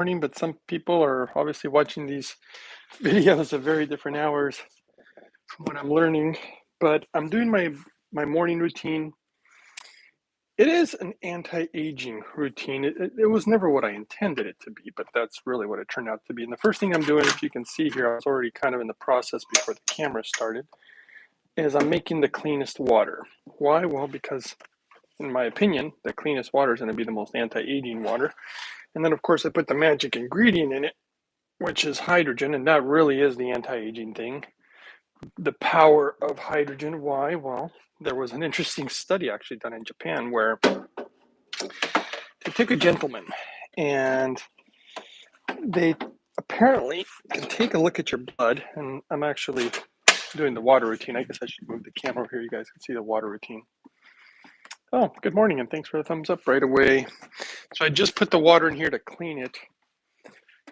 morning, but some people are obviously watching these videos at very different hours from what I'm learning. But I'm doing my morning routine. It is an anti-aging routine. It was never what I intended it to be, but that's really what it turned out to be. And the first thing I'm doing, if you can see here, I was already kind of in the process before the camera started, is I'm making the cleanest water. Why? Well, because in my opinion, the cleanest water is going to be the most anti-aging water. And then, of course, I put the magic ingredient in it, which is hydrogen, and that really is the anti-aging thing. The power of hydrogen. Why? Well, there was an interesting study actually done in Japan where they took a gentleman and they apparently can take a look at your blood. And I'm actually doing the water routine. I guess I should move the camera over here. You guys can see the water routine. Oh, good morning, and thanks for the thumbs up right away. So I just put the water in here to clean it.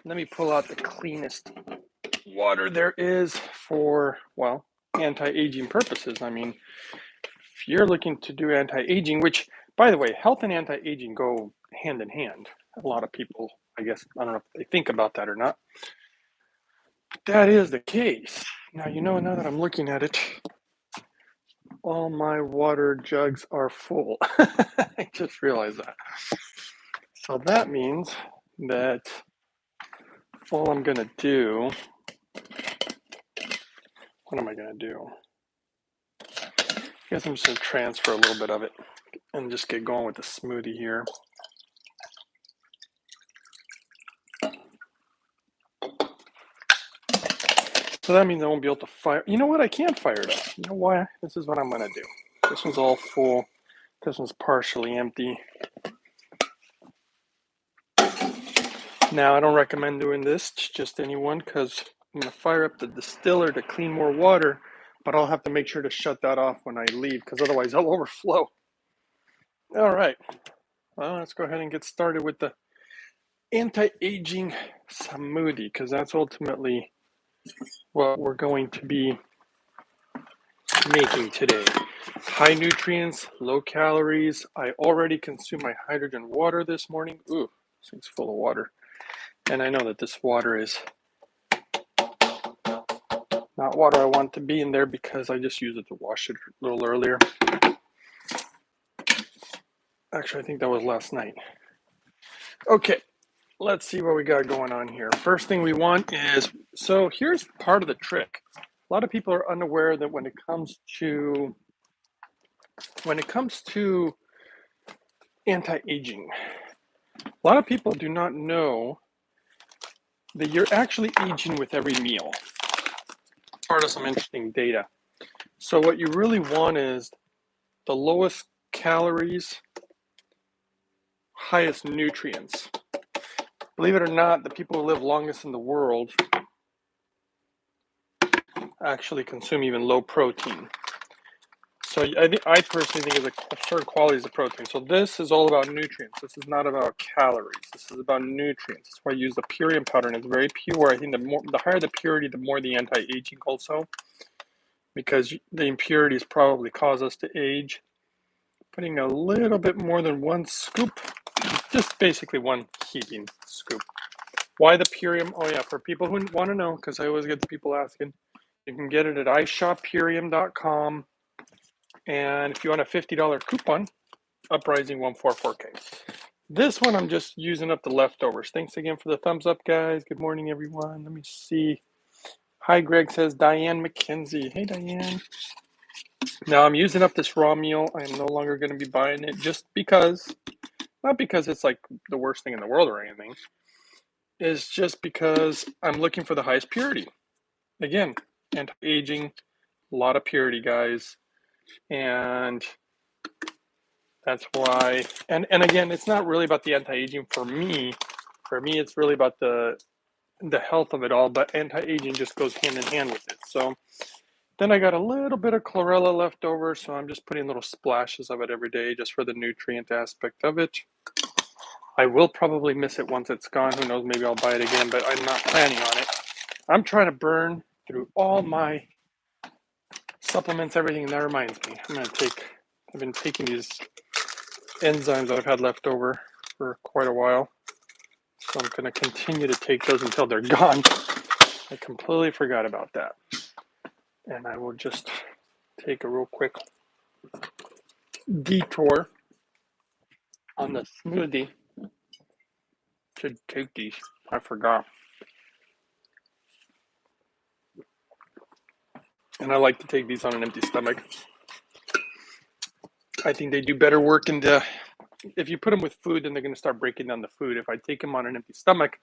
Let me pull out the cleanest water there is for, well, anti-aging purposes. I mean, if you're looking to do anti-aging, which, by the way, health and anti-aging go hand in hand. A lot of people, I guess, I don't know if they think about that or not. That is the case. Now, now that I'm looking at it, all my water jugs are full. I just realized that. So that means that all I'm going to do, what am I going to do? I guess I'm just going to transfer a little bit of it and just get going with the smoothie here. So that means I won't be able to fire. You know what? I can't fire it up. You know why? This is what I'm going to do. This one's all full. This one's partially empty. Now, I don't recommend doing this to just anyone because I'm going to fire up the distiller to clean more water, but I'll have to make sure to shut that off when I leave because otherwise I'll overflow. All right. Well, let's go ahead and get started with the anti-aging smoothie because that's ultimately what we're going to be making today. High nutrients, low calories. I already consumed my hydrogen water this morning. Ooh, this thing's full of water. And I know that this water is not water I want to be in there because I just used it to wash it a little earlier. Actually, I think that was last night. Okay, let's see what we got going on here. First thing we want is, so here's part of the trick. A lot of people are unaware that when it comes to anti-aging, a lot of people do not know that you're actually aging with every meal. Part of some interesting data. So what you really want is the lowest calories, highest nutrients. Believe it or not, the people who live longest in the world actually consume even low protein. So I personally think it's a certain qualities of protein. So this is all about nutrients. This is not about calories. This is about nutrients. That's why I use the purium powder, and it's very pure. I think the higher the purity, the more the anti-aging also, because the impurities probably cause us to age. Putting a little bit more than one scoop, just basically one heaping scoop. Why the purium? Oh yeah, for people who want to know, because I always get the people asking, you can get it at ishoppurium.com. And if you want a $50 coupon, Uprising144K. This one, I'm just using up the leftovers. Thanks again for the thumbs up, guys. Good morning, everyone. Let me see. Hi, Greg says Diane McKenzie. Hey, Diane. Now, I'm using up this raw meal. I am no longer going to be buying it just because, not because it's like the worst thing in the world or anything. It's just because I'm looking for the highest purity. Again, anti-aging, a lot of purity, guys. And that's why, and again, it's not really about the anti-aging for me. For me, it's really about the health of it all, but anti-aging just goes hand in hand with it. So then I got a little bit of chlorella left over, so I'm just putting little splashes of it every day just for the nutrient aspect of it. I will probably miss it once it's gone. Who knows, maybe I'll buy it again, but I'm not planning on it. I'm trying to burn through all my supplements, everything, and that reminds me, I've been taking these enzymes that I've had left over for quite a while. So I'm going to continue to take those until they're gone. I completely forgot about that. And I will just take a real quick detour on the smoothie to take these. I forgot. And I like to take these on an empty stomach. I think they do better work if you put them with food, then they're going to start breaking down the food. If I take them on an empty stomach,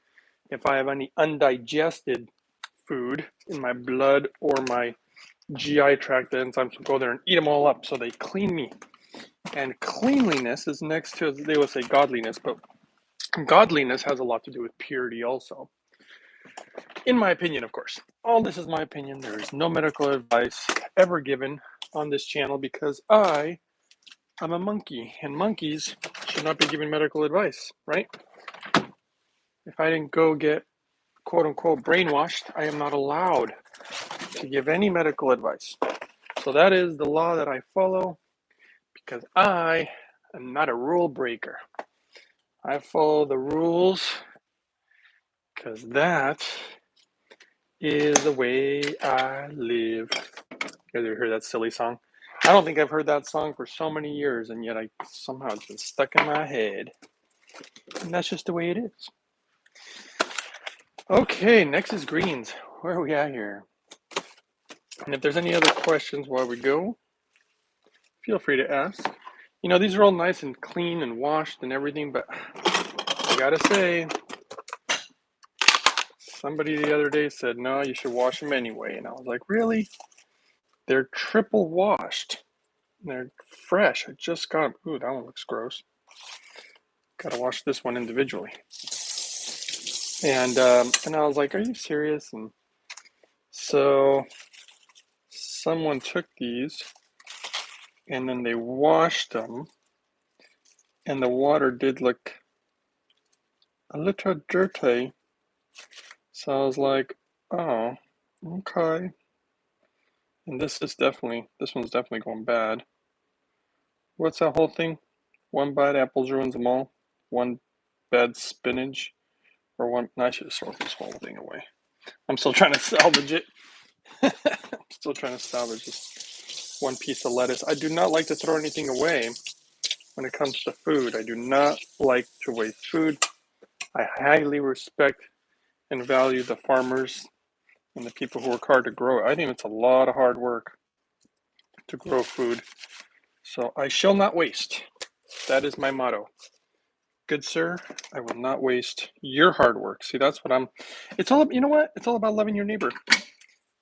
if I have any undigested food in my blood or my GI tract, the enzymes will go there and eat them all up. So they clean me. And cleanliness is next to, they will say godliness, but godliness has a lot to do with purity also. In my opinion, of course. All this is my opinion. There is no medical advice ever given on this channel because I'm a monkey, and monkeys should not be giving medical advice, right? If I didn't go get quote unquote brainwashed, I am not allowed to give any medical advice. So that is the law that I follow because I am not a rule breaker. I follow the rules because that is the way I live. You guys ever heard that silly song? I don't think I've heard that song for so many years, and yet somehow it's been stuck in my head. And that's just the way it is. Okay, next is greens. Where are we at here? And if there's any other questions while we go, feel free to ask. You know, these are all nice and clean and washed and everything, but I gotta say, somebody the other day said, no, you should wash them anyway. And I was like, really? They're triple washed. They're fresh. I just got them. Ooh, that one looks gross. Gotta wash this one individually. And I was like, are you serious? And so someone took these and then they washed them, and the water did look a little dirty. So I was like, oh, okay. And this one's definitely going bad. What's that whole thing? One bad apples ruins them all. One bad spinach, or one. No, I should have thrown this whole thing away. I'm still trying to salvage it. I'm still trying to salvage this one piece of lettuce. I do not like to throw anything away when it comes to food. I do not like to waste food. I highly respect and value the farmers and the people who work hard to grow it. I think it's a lot of hard work to grow food. So I shall not waste. That is my motto. Good sir, I will not waste your hard work. See, that's what it's all, you know what? It's all about loving your neighbor.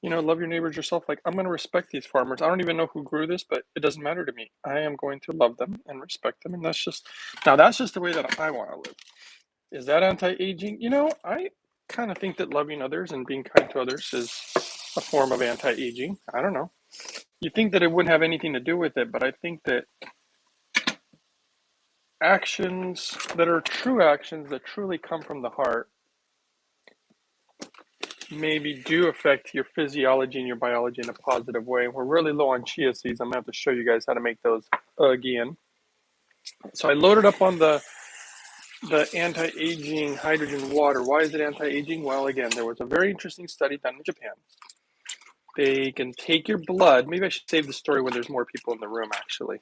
You know, love your neighbors yourself. Like, I'm going to respect these farmers. I don't even know who grew this, but it doesn't matter to me. I am going to love them and respect them. And that's just the way that I want to live. Is that anti-aging? You know, I kind of think that loving others and being kind to others is a form of anti-aging. I don't know. You think that it wouldn't have anything to do with it, but I think that actions that are true actions that truly come from the heart maybe do affect your physiology and your biology in a positive way. We're really low on chia seeds. I'm going to have to show you guys how to make those again. So I loaded up on the anti-aging hydrogen water. Why is it anti-aging? Well, again, there was a very interesting study done in Japan. They can take your blood. Maybe I should save the story when there's more people in the room, actually,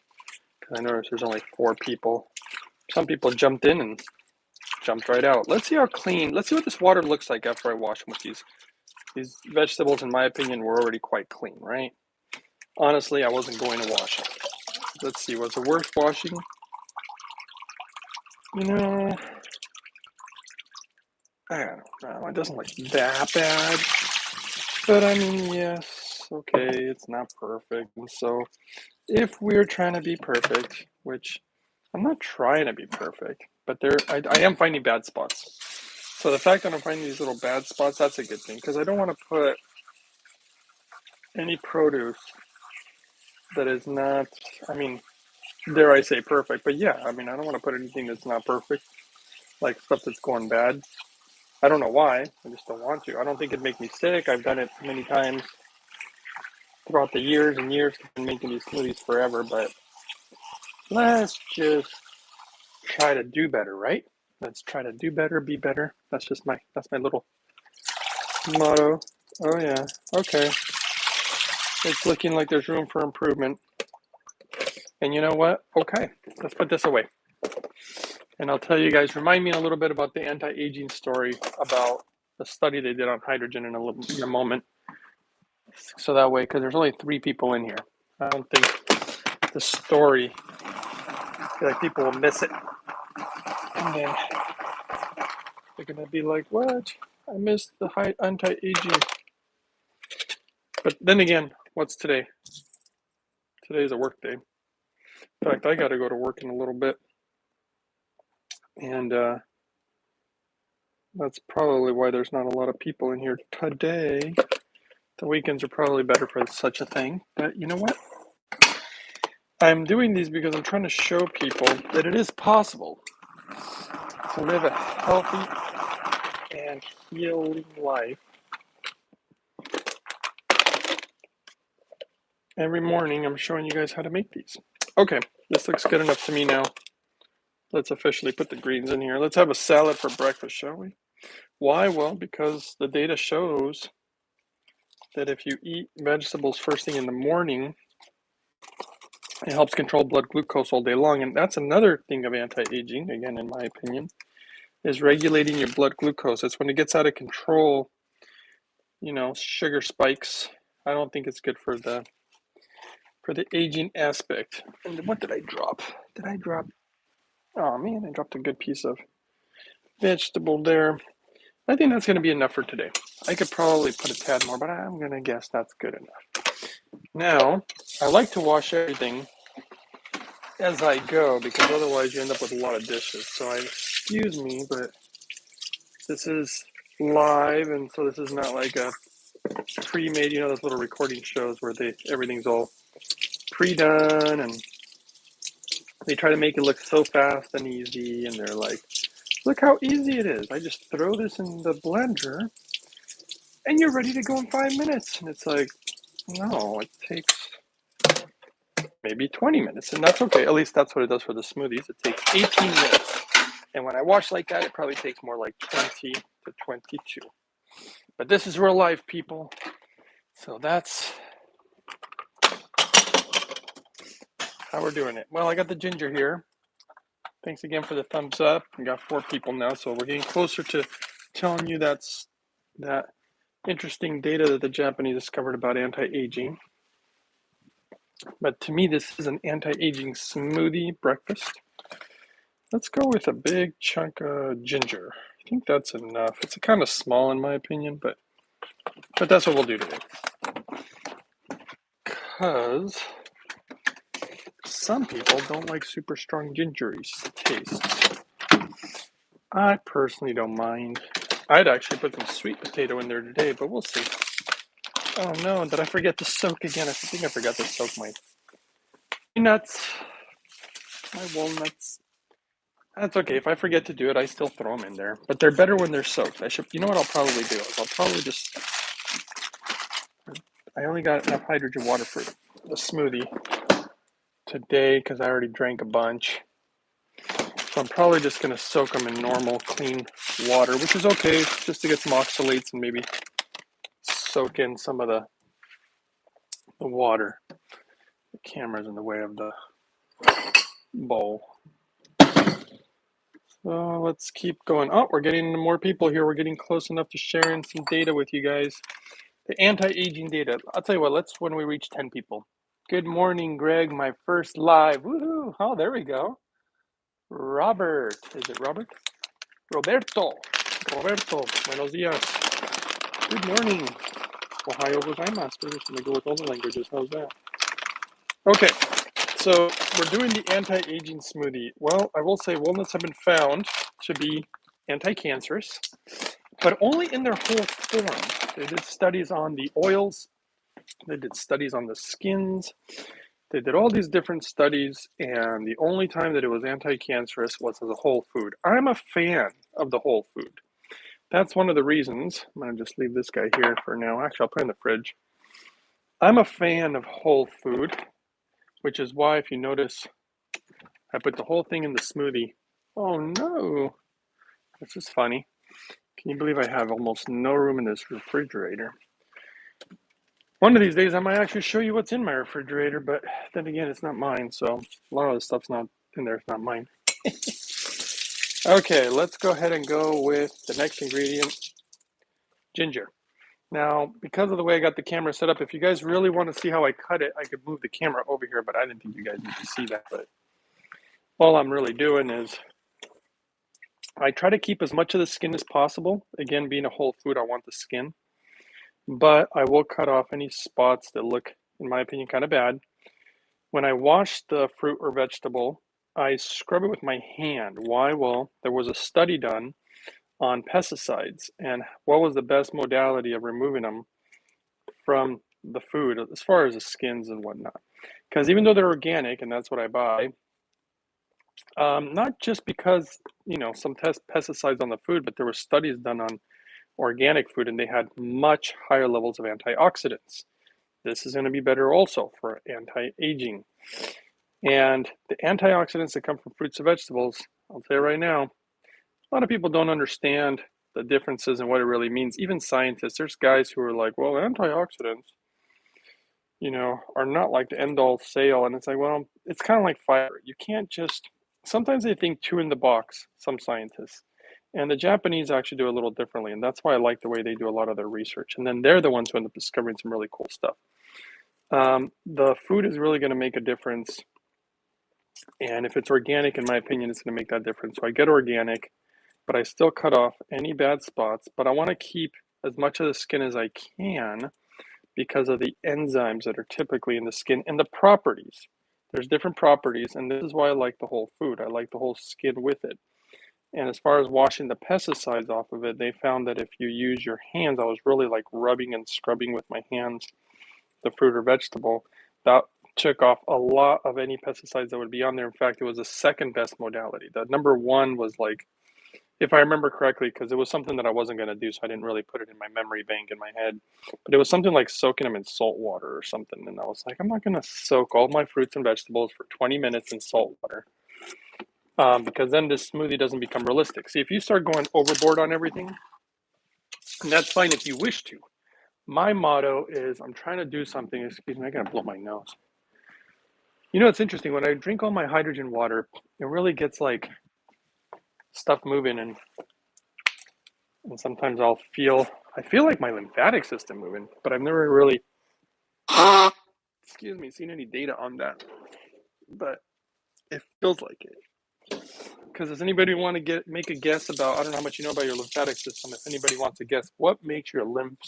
because I noticed there's only 4 people. Some people jumped in and jumped right out. Let's see how clean. Let's see what this water looks like after I wash them with these. These vegetables, in my opinion, were already quite clean, right? Honestly, I wasn't going to wash them. Let's see, was it worth washing? You know, I don't know. It doesn't look that bad. But I mean, yes, okay, it's not perfect. And so if we're trying to be perfect, which I'm not trying to be perfect, but I am finding bad spots. So the fact that I'm finding these little bad spots, that's a good thing, because I don't want to put any produce that is not, I mean, dare I say perfect, but yeah, I mean, I don't want to put anything that's not perfect, like stuff that's going bad. I don't know why, I just don't want to. I don't think it'd make me sick. I've done it many times throughout the years and years. I've been making these smoothies forever, but let's just try to do better, right? Let's try to do better, be better. That's my little motto. Oh yeah, okay. It's looking like there's room for improvement. And you know what? Okay, let's put this away. And I'll tell you guys, remind me a little bit about the anti-aging story about the study they did on hydrogen in a moment. So that way, because there's only 3 people in here. I don't think the story, I feel like people will miss it. And then they're going to be like, what? I missed the anti-aging. But then again, what's today? Today's a work day. In fact, I got to go to work in a little bit. And that's probably why there's not a lot of people in here today. The weekends are probably better for such a thing. But you know what? I'm doing these because I'm trying to show people that it is possible to live a healthy and healing life. Every morning I'm showing you guys how to make these. Okay, this looks good enough to me now. Let's officially put the greens in here. Let's have a salad for breakfast, shall we? Why? Well, because the data shows that if you eat vegetables first thing in the morning, it helps control blood glucose all day long. And that's another thing of anti-aging, again, in my opinion, is regulating your blood glucose. It's when it gets out of control, sugar spikes. I don't think it's good for the aging aspect. And what did I drop? Oh man, I dropped a good piece of vegetable there. I think that's going to be enough for today. I could probably put a tad more, but I'm going to guess that's good enough. Now, I like to wash everything as I go because otherwise you end up with a lot of dishes. So excuse me, but this is live, and so this is not like a pre-made, those little recording shows where everything's all pre-done and they try to make it look so fast and easy, and they're like, look how easy it is. I just throw this in the blender and you're ready to go in 5 minutes. And it's like, no, it takes maybe 20 minutes, and that's okay. At least that's what it does for the smoothies. It takes 18 minutes. And when I wash like that, it probably takes more like 20 to 22. But this is real life, people. So that's how we're doing it. Well, I got the ginger here. Thanks again for the thumbs up. We got 4 people now, so we're getting closer to telling you that interesting data that the Japanese discovered about anti-aging. But to me, this is an anti-aging smoothie breakfast. Let's go with a big chunk of ginger. I think that's enough. It's kind of small in my opinion, but that's what we'll do today. Because some people don't like super strong gingery tastes. I personally don't mind. I'd actually put some sweet potato in there today, but we'll see. Oh no, did I forget to soak again? I think I forgot to soak my nuts, my walnuts. That's okay. If I forget to do it, I still throw them in there. But they're better when they're soaked. You know what I'll probably do? I'll probably just, I only got enough hydrogen water for the smoothie today because I already drank a bunch. So I'm probably just going to soak them in normal, clean water, which is okay, just to get some oxalates and maybe soak in some of the water. The camera's in the way of the bowl. So let's keep going. Oh, we're getting more people here. We're getting close enough to sharing some data with you guys. The anti-aging data. I'll tell you what, let's when we reach 10 people. Good morning, Greg. My first live. Woohoo. Oh, there we go. Robert. Is it Robert? Roberto. Buenos dias. Good morning. Ohayo gozaimasu. We're just going to go with all the languages. How's that? Okay. So we're doing the anti-aging smoothie. Well, I will say walnuts have been found to be anti-cancerous, but only in their whole form. They did studies on the oils. They did studies on the skins. They did all these different studies, and the only time that it was anti-cancerous was as a whole food. I'm a fan of the whole food. That's one of the reasons. I'm going to just leave this guy here for now. Actually, I'll put it in the fridge. I'm a fan of whole food, which is why, if you notice, I put the whole thing in the smoothie. Oh no. This is funny. Can you believe I have almost no room in this refrigerator? One of these days I might actually show you what's in my refrigerator, but then again, it's not mine, so a lot of the stuff's not in there, it's not mine. Okay, let's go ahead and go with the next ingredient, ginger. Now, because of the way I got the camera set up, if you guys really want to see how I cut it, I could move the camera over here, but I didn't think you guys need to see that. But all I'm really doing is I try to keep as much of the skin as possible. Again, being a whole food, I want the skin. But I will cut off any spots that look, in my opinion, kind of bad. When I wash the fruit or vegetable, I scrub it with my hand. Why? Well, there was a study done on pesticides and what was the best modality of removing them from the food as far as the skins and whatnot. Because even though they're organic, and that's what I buy, not just because, some pesticides on the food, but there were studies done on organic food and they had much higher levels of antioxidants. This is going to be better also for anti-aging. And the antioxidants that come from fruits and vegetables, I'll tell you right now, a lot of people don't understand the differences and what it really means. Even scientists, there's guys who are like, well, antioxidants, are not like the end all say all. And it's like, well, it's kind of like fiber. You can't just, sometimes they think two in the box, some scientists. And the Japanese actually do a little differently. And that's why I like the way they do a lot of their research. And then they're the ones who end up discovering some really cool stuff. The food is really going to make a difference. And if it's organic, in my opinion, it's going to make that difference. So I get organic, but I still cut off any bad spots. But I want to keep as much of the skin as I can because of the enzymes that are typically in the skin and the properties. There's different properties, and this is why I like the whole food. I like the whole skin with it. And as far as washing the pesticides off of it, they found that if you use your hands, I was really like rubbing and scrubbing with my hands the fruit or vegetable, that took off a lot of any pesticides that would be on there. In fact, it was the second best modality. The number one was like, if I remember correctly, because it was something that I wasn't going to do, so I didn't really put it in my memory bank in my head, but it was something like soaking them in salt water or something. And I was like, I'm not going to soak all my fruits and vegetables for 20 minutes in salt water because then this smoothie doesn't become realistic. See, if you start going overboard on everything, and that's fine if you wish to. My motto is I'm trying to do something. Excuse me, I gotta blow my nose. It's interesting. When I drink all my hydrogen water, it really gets like stuff moving, and sometimes I feel like my lymphatic system moving, but I've never really, excuse me, seen any data on that. But it feels like it. Because does anybody want to make a guess about? I don't know how much you know about your lymphatic system. If anybody wants to guess, what makes your lymph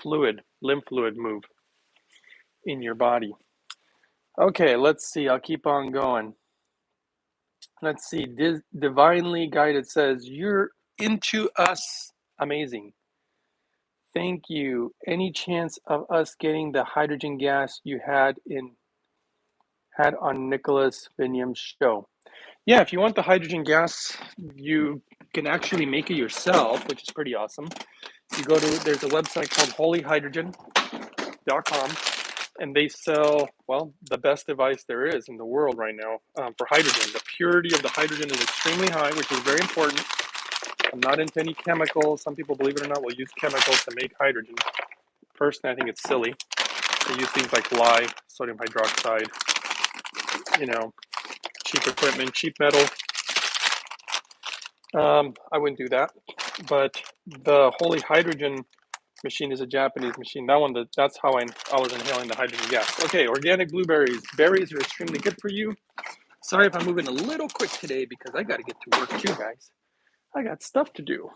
fluid move in your body? Okay, let's see. I'll keep on going. Let's see. Divinely guided says, you're into us. Amazing. Thank you. Any chance of us getting the hydrogen gas you had on Nicholas Biniam's show? Yeah, if you want the hydrogen gas, you can actually make it yourself, which is pretty awesome. There's a website called holyhydrogen.com. And they sell, well, the best device there is in the world right now for hydrogen. The purity of the hydrogen is extremely high, which is very important. I'm not into any chemicals. Some people, believe it or not, will use chemicals to make hydrogen. Personally, I think it's silly. They use things like lye, sodium hydroxide, cheap equipment, cheap metal. I wouldn't do that. But the Holy Hydrogen machine is a Japanese machine. That's how I was inhaling the hydrogen gas. Okay, organic blueberries. Berries are extremely good for you. Sorry if I'm moving a little quick today because I got to get to work too, guys. I got stuff to do.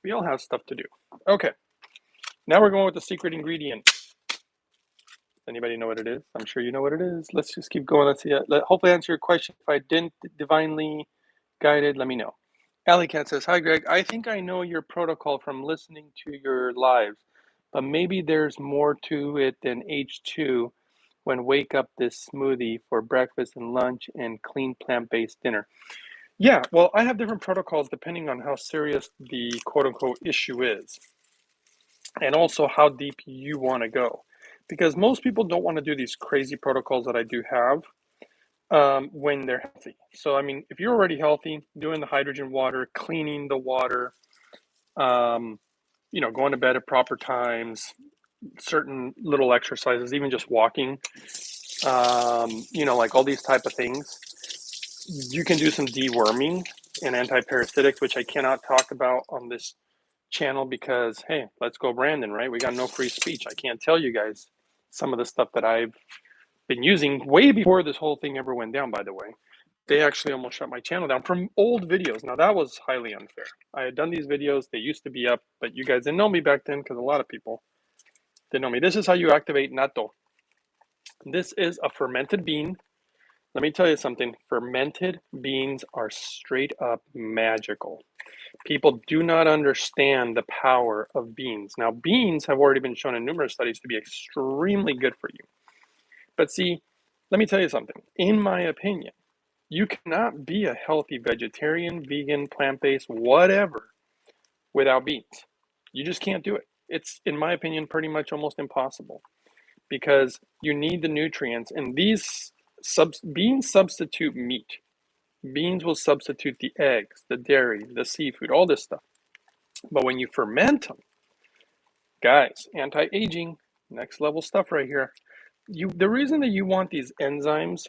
We all have stuff to do. Okay, now we're going with the secret ingredient. Anybody know what it is? I'm sure you know what it is. Let's just keep going. Let's see. Hopefully answer your question. If I didn't, divinely guided, let me know. Alley Cat says, hi, Greg. I think I know your protocol from listening to your lives, but maybe there's more to it than H2 when wake up this smoothie for breakfast and lunch and clean plant-based dinner. Yeah, well, I have different protocols depending on how serious the quote-unquote issue is and also how deep you want to go. Because most people don't want to do these crazy protocols that I do have. when they're healthy. So, I mean, if you're already healthy, doing the hydrogen water, cleaning the water, um, going to bed at proper times, certain little exercises, even just walking, like all these type of things. You can do some deworming and anti-parasitics, which I cannot talk about on this channel because, hey, let's go Brandon, right? We got no free speech. I can't tell you guys some of the stuff that I've been using way before this whole thing ever went down, by the way. They actually almost shut my channel down from old videos. Now, that was highly unfair. I had done these videos. They used to be up, but you guys didn't know me back then because a lot of people didn't know me. This is how you activate natto. This is a fermented bean. Let me tell you something. Fermented beans are straight up magical. People do not understand the power of beans. Now, beans have already been shown in numerous studies to be extremely good for you. But see, let me tell you something. In my opinion, you cannot be a healthy vegetarian, vegan, plant-based, whatever, without beans. You just can't do it. It's, in my opinion, pretty much almost impossible because you need the nutrients, and these beans substitute meat. Beans will substitute the eggs, the dairy, the seafood, all this stuff. But when you ferment them, guys, anti-aging, next level stuff right here. The reason that you want these enzymes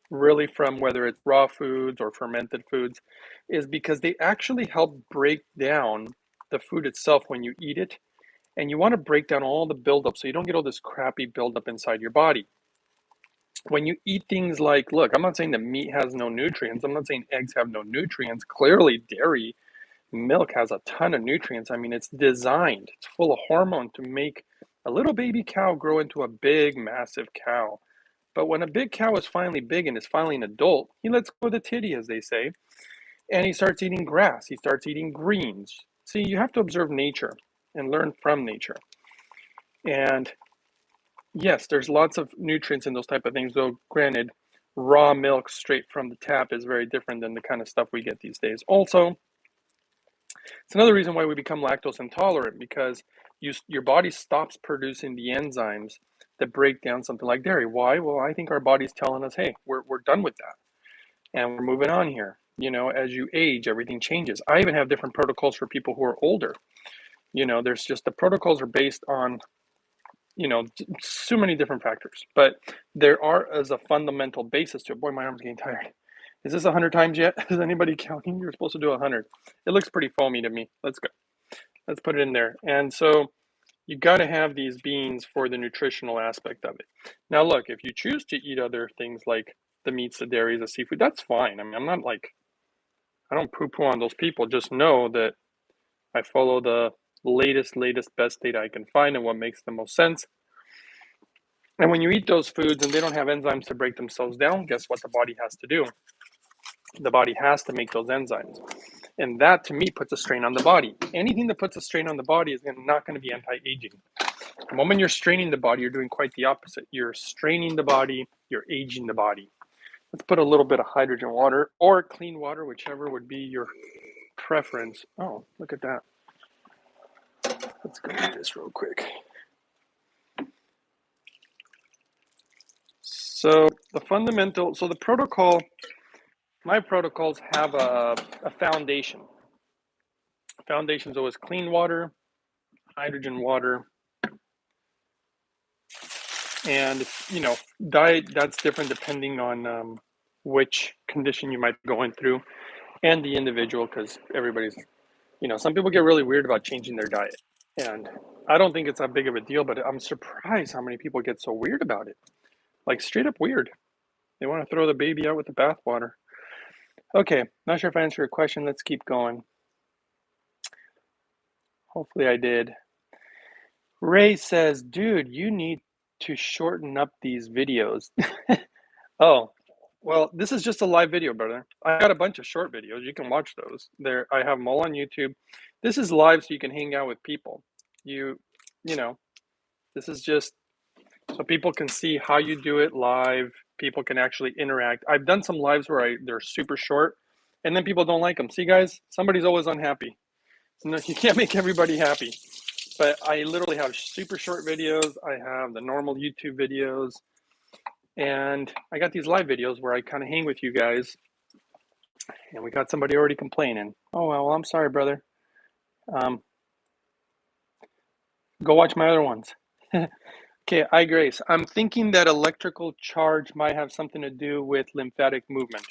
really from whether it's raw foods or fermented foods is because they actually help break down the food itself when you eat it. And you want to break down all the buildup so you don't get all this crappy buildup inside your body. When you eat things like, look, I'm not saying that meat has no nutrients. I'm not saying eggs have no nutrients. Clearly, dairy, milk has a ton of nutrients. I mean, it's designed, it's full of hormone to make a little baby cow grow into a big, massive cow. But when a big cow is finally big and is finally an adult, he lets go of the titty, as they say, and he starts eating grass. He starts eating greens. See, you have to observe nature and learn from nature. And yes, there's lots of nutrients in those type of things, though granted, raw milk straight from the tap is very different than the kind of stuff we get these days. Also, it's another reason why we become lactose intolerant because your body stops producing the enzymes that break down something like dairy. Why? Well, I think our body's telling us, hey, we're done with that and we're moving on here. As you age, everything changes. I even have different protocols for people who are older. There's just the protocols are based on, so many different factors, but there are as a fundamental basis to it. Boy, my arm's getting tired. Is this 100 times yet? Is anybody counting? You're supposed to do 100. It looks pretty foamy to me. Let's go. Let's put it in there. And so you got to have these beans for the nutritional aspect of it. Now, look, if you choose to eat other things like the meats, the dairies, the seafood, that's fine. I mean, I'm not like, I don't poo-poo on those people. Just know that I follow the latest, best data I can find and what makes the most sense. And when you eat those foods and they don't have enzymes to break themselves down, guess what the body has to do? The body has to make those enzymes. And that, to me, puts a strain on the body. Anything that puts a strain on the body is not going to be anti-aging. The moment you're straining the body, you're doing quite the opposite. You're straining the body, you're aging the body. Let's put a little bit of hydrogen water or clean water, whichever would be your preference. Oh, look at that. Let's go do this real quick. So the protocol, my protocols have a foundation. Foundation is always clean water, hydrogen water, and diet, that's different depending on which condition you might be going through and the individual, because everybody's, some people get really weird about changing their diet, and I don't think it's that big of a deal, but I'm surprised how many people get so weird about it, like straight up weird. They want to throw the baby out with the bathwater. Okay, not sure if I answered your question. Let's keep going. Hopefully I did. Ray says, dude, you need to shorten up these videos. Oh, well, this is just a live video, brother. I got a bunch of short videos. You can watch those. I have them all on YouTube. This is live so you can hang out with people. This is just so people can see how you do it live. People can actually interact. I've done some lives where they're super short, and then people don't like them. See, guys, somebody's always unhappy. No, you can't make everybody happy. But I literally have super short videos. I have the normal YouTube videos. And I got these live videos where I kind of hang with you guys, and we got somebody already complaining. Oh, well, I'm sorry, brother. Go watch my other ones. Okay, I Grace. I'm thinking that electrical charge might have something to do with lymphatic movement.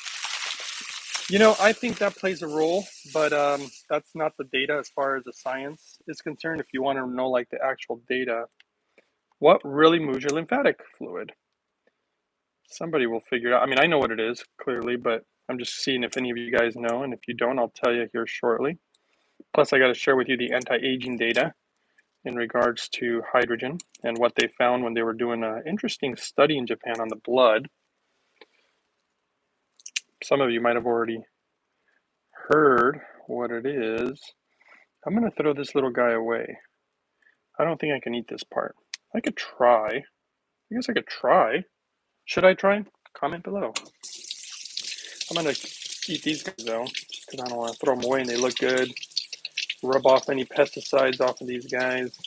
You know, I think that plays a role, but that's not the data as far as the science is concerned. If you want to know like the actual data, what really moves your lymphatic fluid? Somebody will figure it out. I mean, I know what it is clearly, but I'm just seeing if any of you guys know, and if you don't, I'll tell you here shortly. Plus, I got to share with you the anti-aging data in regards to hydrogen and what they found when they were doing an interesting study in Japan on the blood. Some of you might have already heard what it is. I'm going to throw this little guy away. I don't think I can eat this part. I could try. I guess I could try. Should I try? Comment below. I'm going to eat these guys though, just because I don't want to throw them away and they look good. Rub off any pesticides off of these guys.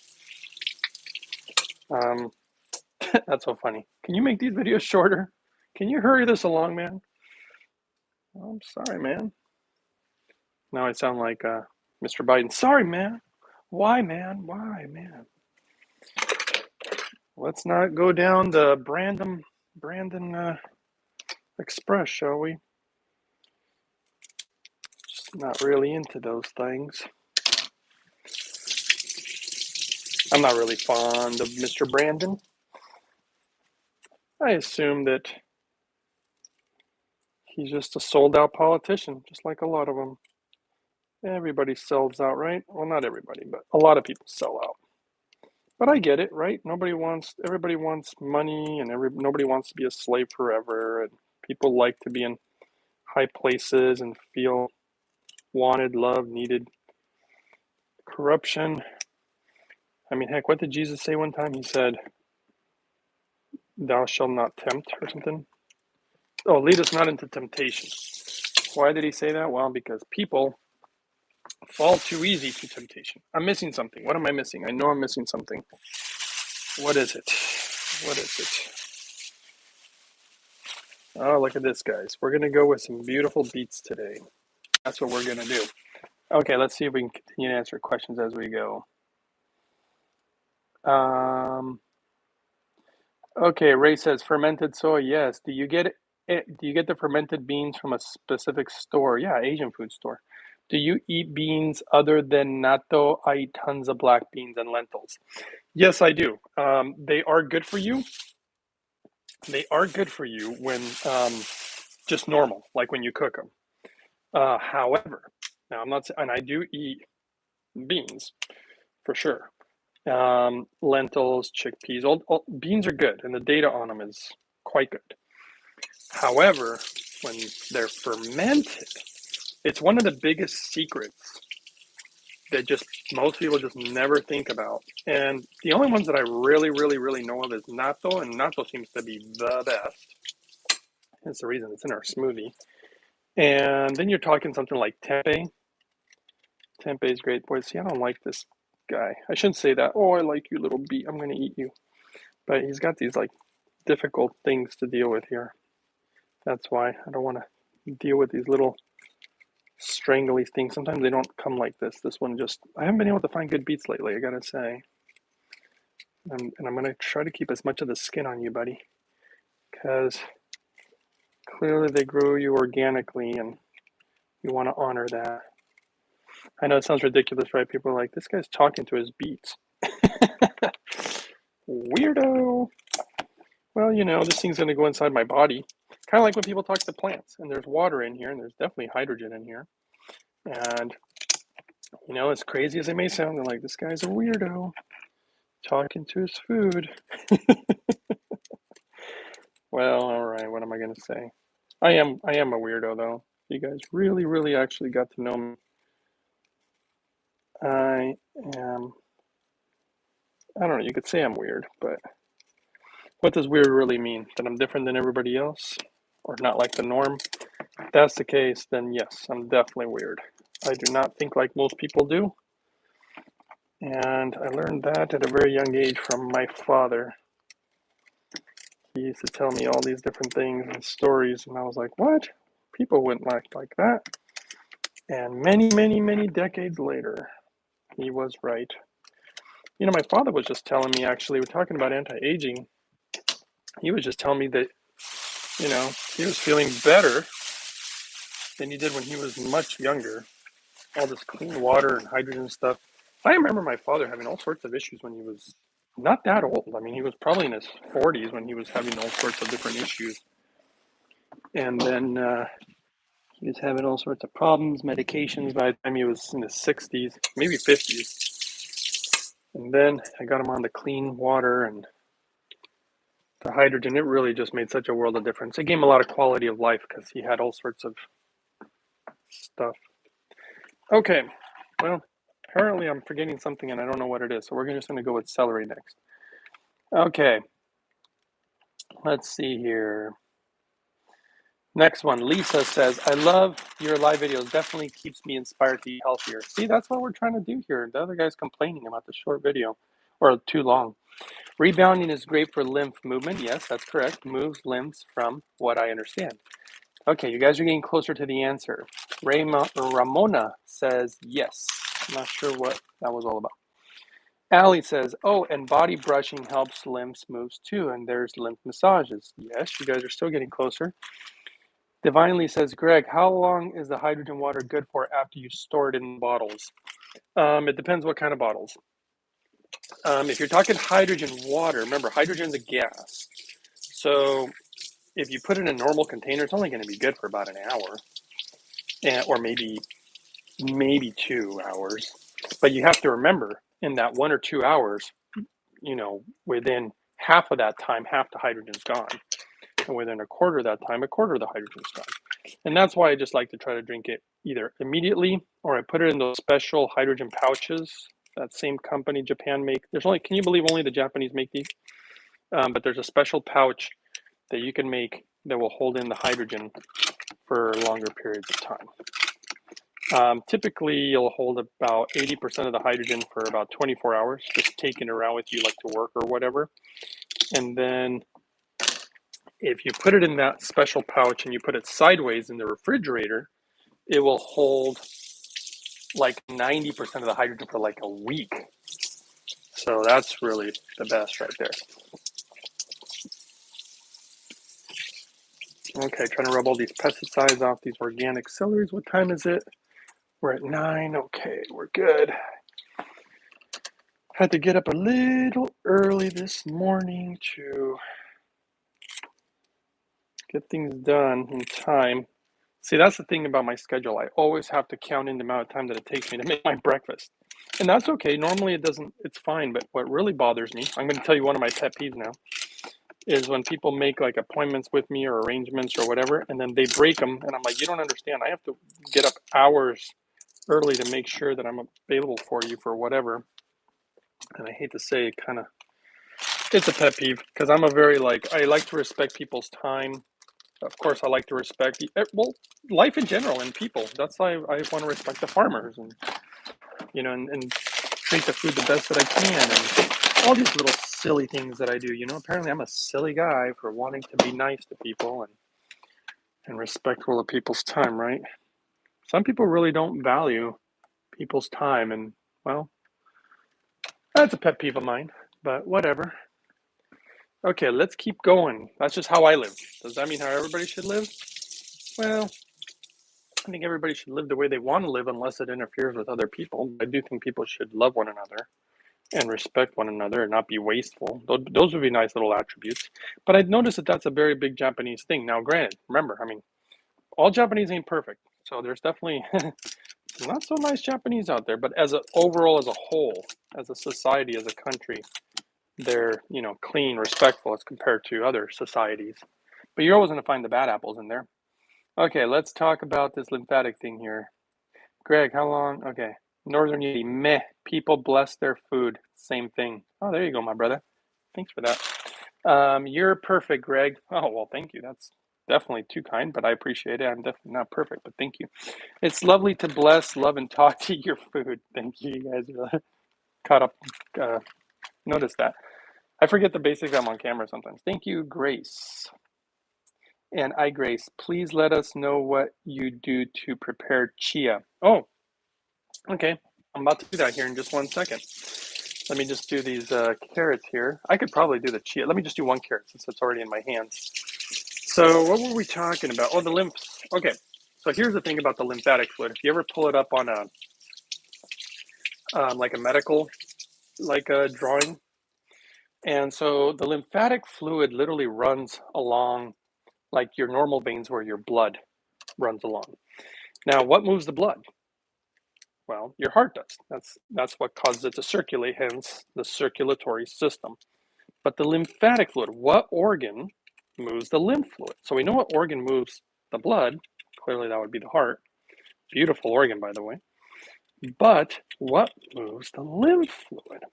That's so funny. Can you make these videos shorter? Can you hurry this along, man? Oh, I'm sorry, man. Now I sound like Mr. Biden. Sorry, man. Why, man? Why, man? Let's not go down the Brandon Express, shall we? Just not really into those things. I'm not really fond of Mr. Brandon. I assume that he's just a sold-out politician, just like a lot of them. Everybody sells out, right? Well, not everybody, but a lot of people sell out. But I get it, right? Everybody wants money, and nobody wants to be a slave forever. And people like to be in high places and feel wanted, loved, needed. Corruption. I mean, heck, what did Jesus say one time? He said, "Thou shalt not tempt," or something. Oh, lead us not into temptation. Why did he say that? Well, because people fall too easy to temptation. I'm missing something. What am I missing? I know I'm missing something. What is it? What is it? Oh, look at this, guys. We're going to go with some beautiful beets today. That's what we're going to do. Okay, let's see if we can continue to answer questions as we go. Okay, Ray says fermented soy. Yes. Do you get it? Do you get the fermented beans from a specific store? Yeah, Asian food store. Do you eat beans other than natto? I eat tons of black beans and lentils. Yes, I do. They are good for you. They are good for you when just normal, like when you cook them. However, now I'm not, and I do eat beans for sure. Lentils, chickpeas, all beans are good, and the data on them is quite good. However, when they're fermented, it's one of the biggest secrets that just most people just never think about. And the only ones that I really, really, really know of is natto, and natto seems to be the best. That's the reason it's in our smoothie. And then you're talking something like tempeh. Tempeh is great. Boy, see, I don't like this guy. I shouldn't say that. Oh, I like you, little bee. I'm going to eat you. But he's got these like difficult things to deal with here. That's why I don't want to deal with these little strangly things. Sometimes they don't come like this. This one just, I haven't been able to find good beets lately, I gotta say. And I'm going to try to keep as much of the skin on you, buddy. Because clearly they grew you organically and you want to honor that. I know it sounds ridiculous, right? People are like, this guy's talking to his beets. Weirdo. Well, you know, this thing's going to go inside my body. Kind of like when people talk to plants, and there's water in here, and there's definitely hydrogen in here. And, you know, as crazy as it may sound, they're like, this guy's a weirdo talking to his food. Well, all right, what am I going to say? I am a weirdo, though. You guys really, really actually got to know me. I don't know, you could say I'm weird, but what does weird really mean? That I'm different than everybody else? Or not like the norm? If that's the case, then yes, I'm definitely weird. I do not think like most people do. And I learned that at a very young age from my father. He used to tell me all these different things and stories, and I was like, what? People wouldn't act like that. And many, many, many decades later, he was right. You know, my father was just telling me, actually, we're talking about anti-aging. He was just telling me that, you know, he was feeling better than he did when he was much younger. All this clean water and hydrogen stuff. I remember my father having all sorts of issues when he was not that old. I mean, he was probably in his 40s when he was having all sorts of different issues. And then he was having all sorts of problems, medications by the time he was in his 60s, maybe 50s. And then I got him on the clean water and the hydrogen. It really just made such a world of difference. It gave him a lot of quality of life because he had all sorts of stuff. Okay, well, apparently I'm forgetting something and I don't know what it is. So we're just going to go with celery next. Okay, let's see here. Next one, Lisa says, I love your live videos. Definitely keeps me inspired to eat healthier. See, that's what we're trying to do here. The other guy's complaining about the short video or too long. Rebounding is great for lymph movement. Yes, that's correct. Moves limbs from what I understand. Okay, you guys are getting closer to the answer. Ramona says yes. I'm not sure what that was all about. Allie says, oh, and body brushing helps lymph moves too. And there's lymph massages. Yes, you guys are still getting closer. Divinely says, Greg, how long is the hydrogen water good for after you store it in bottles? It depends what kind of bottles. If you're talking hydrogen water, remember, hydrogen's a gas. So if you put it in a normal container, it's only going to be good for about an hour, or maybe 2 hours. But you have to remember, in that 1 or 2 hours, you know, within half of that time, half the hydrogen's gone. And within a quarter of that time, a quarter of the hydrogen's gone. And that's why I just like to try to drink it either immediately or I put it in those special hydrogen pouches that same company, Japan, make. There's only, can you believe only the Japanese make these? But there's a special pouch that you can make that will hold in the hydrogen for longer periods of time. Typically, you'll hold about 80% of the hydrogen for about 24 hours, just taking it around with you like to work or whatever. And then if you put it in that special pouch and you put it sideways in the refrigerator, it will hold like 90% of the hydrogen for like a week. So that's really the best right there. Okay, trying to rub all these pesticides off these organic celeries. What time is it? We're at 9. Okay, we're good. Had to get up a little early this morning to get things done in time. See, that's the thing about my schedule. I always have to count in the amount of time that it takes me to make my breakfast. And that's okay. Normally it doesn't, it's fine. But what really bothers me, I'm going to tell you one of my pet peeves now, is when people make like appointments with me or arrangements or whatever, and then they break them. And I'm like, you don't understand. I have to get up hours early to make sure that I'm available for you for whatever. And I hate to say it, kind of, it's a pet peeve because I'm a very I like to respect people's time. Of course, I like to respect life in general and people. That's why I want to respect the farmers and and treat the food the best that I can and all these little silly things that I do. Apparently I'm a silly guy for wanting to be nice to people and respectful of people's time, right? Some people really don't value people's time, and well, that's a pet peeve of mine. But whatever. Okay, let's keep going. That's just how I live. Does that mean how everybody should live? Well, I think everybody should live the way they want to live unless it interferes with other people. I do think people should love one another and respect one another and not be wasteful. Those would be nice little attributes. But I've noticed that that's a very big Japanese thing. Now, granted, remember, I mean, all Japanese ain't perfect. So there's definitely not so nice Japanese out there. But overall, as a whole, as a society, as a country, they're, clean, respectful as compared to other societies. But you're always going to find the bad apples in there. Okay, let's talk about this lymphatic thing here. Greg, how long? Okay. Northern Yeti, meh. People bless their food. Same thing. Oh, there you go, my brother. Thanks for that. You're perfect, Greg. Oh, well, thank you. That's definitely too kind, but I appreciate it. I'm definitely not perfect, but thank you. It's lovely to bless, love, and talk to your food. Thank you. You guys are caught up. Notice that. I forget the basics. I'm on camera sometimes. Thank you, Grace. And Grace, please let us know what you do to prepare chia. Oh, okay. I'm about to do that here in just 1 second. Let me just do these carrots here. I could probably do the chia. Let me just do one carrot since it's already in my hands. So what were we talking about? Oh, the lymphs. Okay. So here's the thing about the lymphatic fluid. If you ever pull it up on a like a medical drawing, and so the lymphatic fluid literally runs along like your normal veins where your blood runs along. Now, what moves the blood? Well, your heart does. That's what causes it to circulate, hence the circulatory system. But the lymphatic fluid, what organ moves the lymph fluid? So we know what organ moves the blood. Clearly, that would be the heart. Beautiful organ, by the way. But what moves the lymph fluid?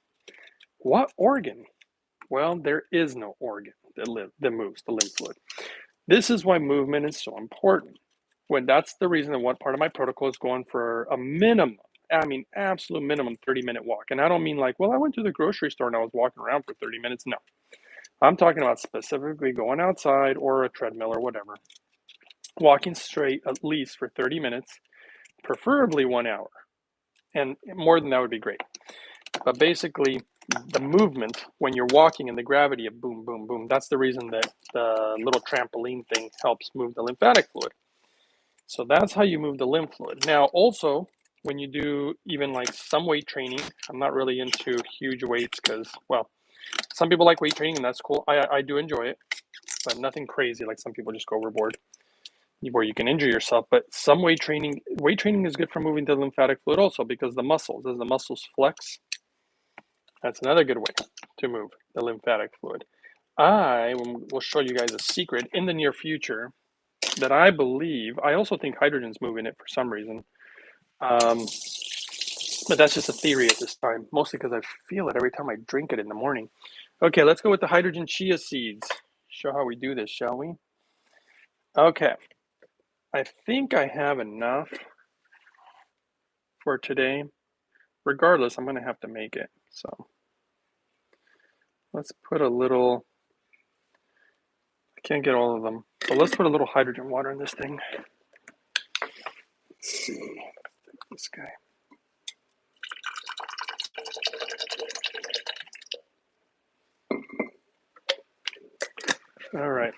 What organ? Well, there is no organ that moves the lymph fluid. This is why movement is so important. That's the reason that one part of my protocol is going for a minimum, absolute minimum 30-minute walk. And I don't mean like, well, I went to the grocery store and I was walking around for 30 minutes. No, I'm talking about specifically going outside or a treadmill or whatever, walking straight at least for 30 minutes, preferably 1 hour. And more than that would be great. But basically, the movement when you're walking and the gravity of boom, boom, boom, that's the reason that the little trampoline thing helps move the lymphatic fluid. So that's how you move the lymph fluid. Now, also, when you do even like some weight training, I'm not really into huge weights because, well, some people like weight training and that's cool. I do enjoy it, but nothing crazy like some people just go overboard where you can injure yourself. But some weight training is good for moving the lymphatic fluid also because as the muscles flex, that's another good way to move the lymphatic fluid. I will show you guys a secret in the near future that I believe, I also think hydrogen's moving it for some reason. But that's just a theory at this time, mostly because I feel it every time I drink it in the morning. Okay, let's go with the hydrogen chia seeds. Show how we do this, shall we? Okay, I think I have enough for today. Regardless, I'm going to have to make it. So let's put a little, I can't get all of them, but let's put a little hydrogen water in this thing. Let's see, this guy. All right.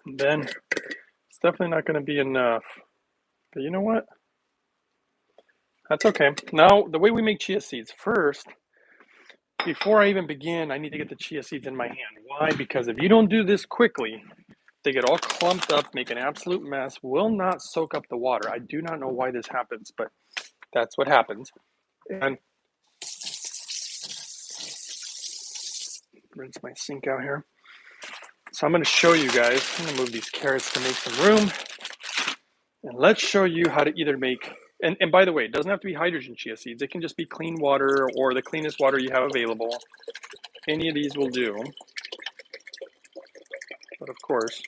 And then it's definitely not going to be enough. But you know what? That's okay. Now, the way we make chia seeds, first, before I even begin, I need to get the chia seeds in my hand. Why? Because if you don't do this quickly, they get all clumped up, make an absolute mess, will not soak up the water. I do not know why this happens, but that's what happens. And rinse my sink out here. So I'm going to show you guys, I'm going to move these carrots to make some room. And let's show you how to either make, and by the way, it doesn't have to be hydrogen chia seeds. It can just be clean water or the cleanest water you have available. Any of these will do. But of course,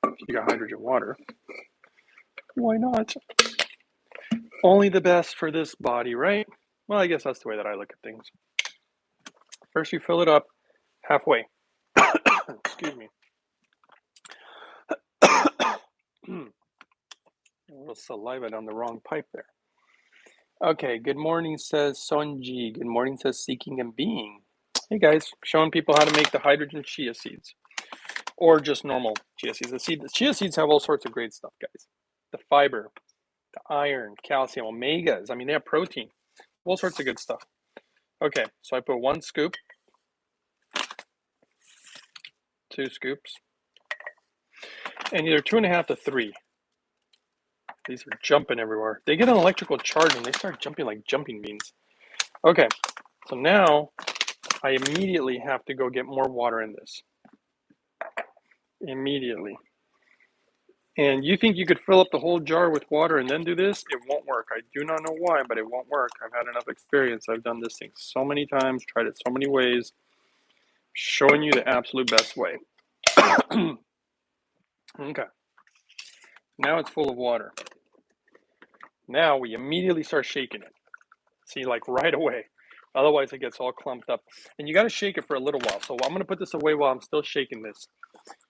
if you got hydrogen water, why not? Only the best for this body, right? Well, I guess that's the way that I look at things. First, you fill it up halfway. Excuse me. A little saliva down the wrong pipe there. Okay, good morning, says Sonji. Good morning, says Seeking and Being. Hey guys, showing people how to make the hydrogen chia seeds. Or just normal chia seeds. The chia seeds have all sorts of great stuff, guys. The fiber, the iron, calcium, omegas. I mean, they have protein. All sorts of good stuff. Okay, so I put 1 scoop, 2 scoops, and either 2.5 to 3. These are jumping everywhere. They get an electrical charge and they start jumping like jumping beans. Okay, so now I immediately have to go get more water in this. Immediately. And you think you could fill up the whole jar with water and then do this? It won't work. I do not know why, but it won't work. I've had enough experience. I've done this thing so many times, tried it so many ways, showing you the absolute best way. Okay. Now it's full of water. Now we immediately start shaking it. See, like right away. Otherwise, it gets all clumped up. And you got to shake it for a little while. So I'm going to put this away while I'm still shaking this.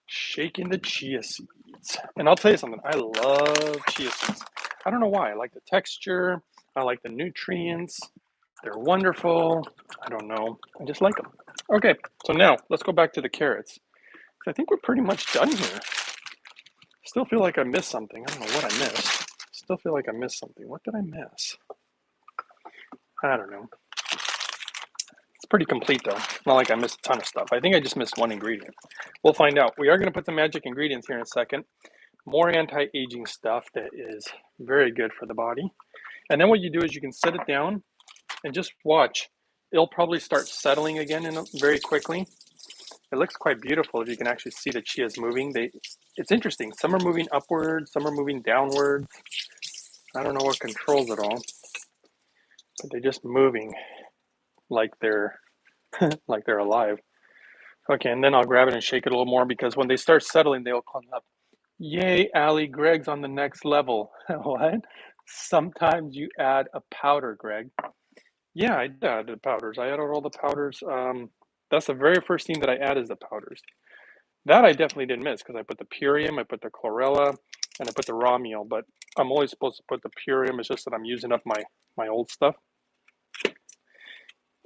Shaking the chia seeds. And I'll tell you something. I love chia seeds. I don't know why. I like the texture. I like the nutrients. They're wonderful. I don't know. I just like them. Okay, so now let's go back to the carrots. I think we're pretty much done here. Still feel like I missed something. I don't know what I missed. Still feel like I missed something. What did I miss? I don't know. It's pretty complete though. Not like I missed a ton of stuff. I think I just missed one ingredient. We'll find out. We are going to put the magic ingredients here in a second. More anti-aging stuff that is very good for the body. And then what you do is you can set it down and just watch. It'll probably start settling again very quickly. It looks quite beautiful if you can actually see the chias moving. It's interesting. Some are moving upwards, some are moving downwards. I don't know what controls it all, but they're just moving like they're like they're alive. Okay, and then I'll grab it and shake it a little more because when they start settling, they'll come up. Yay, Allie, Greg's on the next level. What? Sometimes you add a powder, Greg. Yeah, I added the powders. I added all the powders. That's the very first thing that I add is the powders. That I definitely didn't miss because I put the purium, I put the chlorella, and I put the raw meal. But I'm always supposed to put the purium. It's just that I'm using up my old stuff.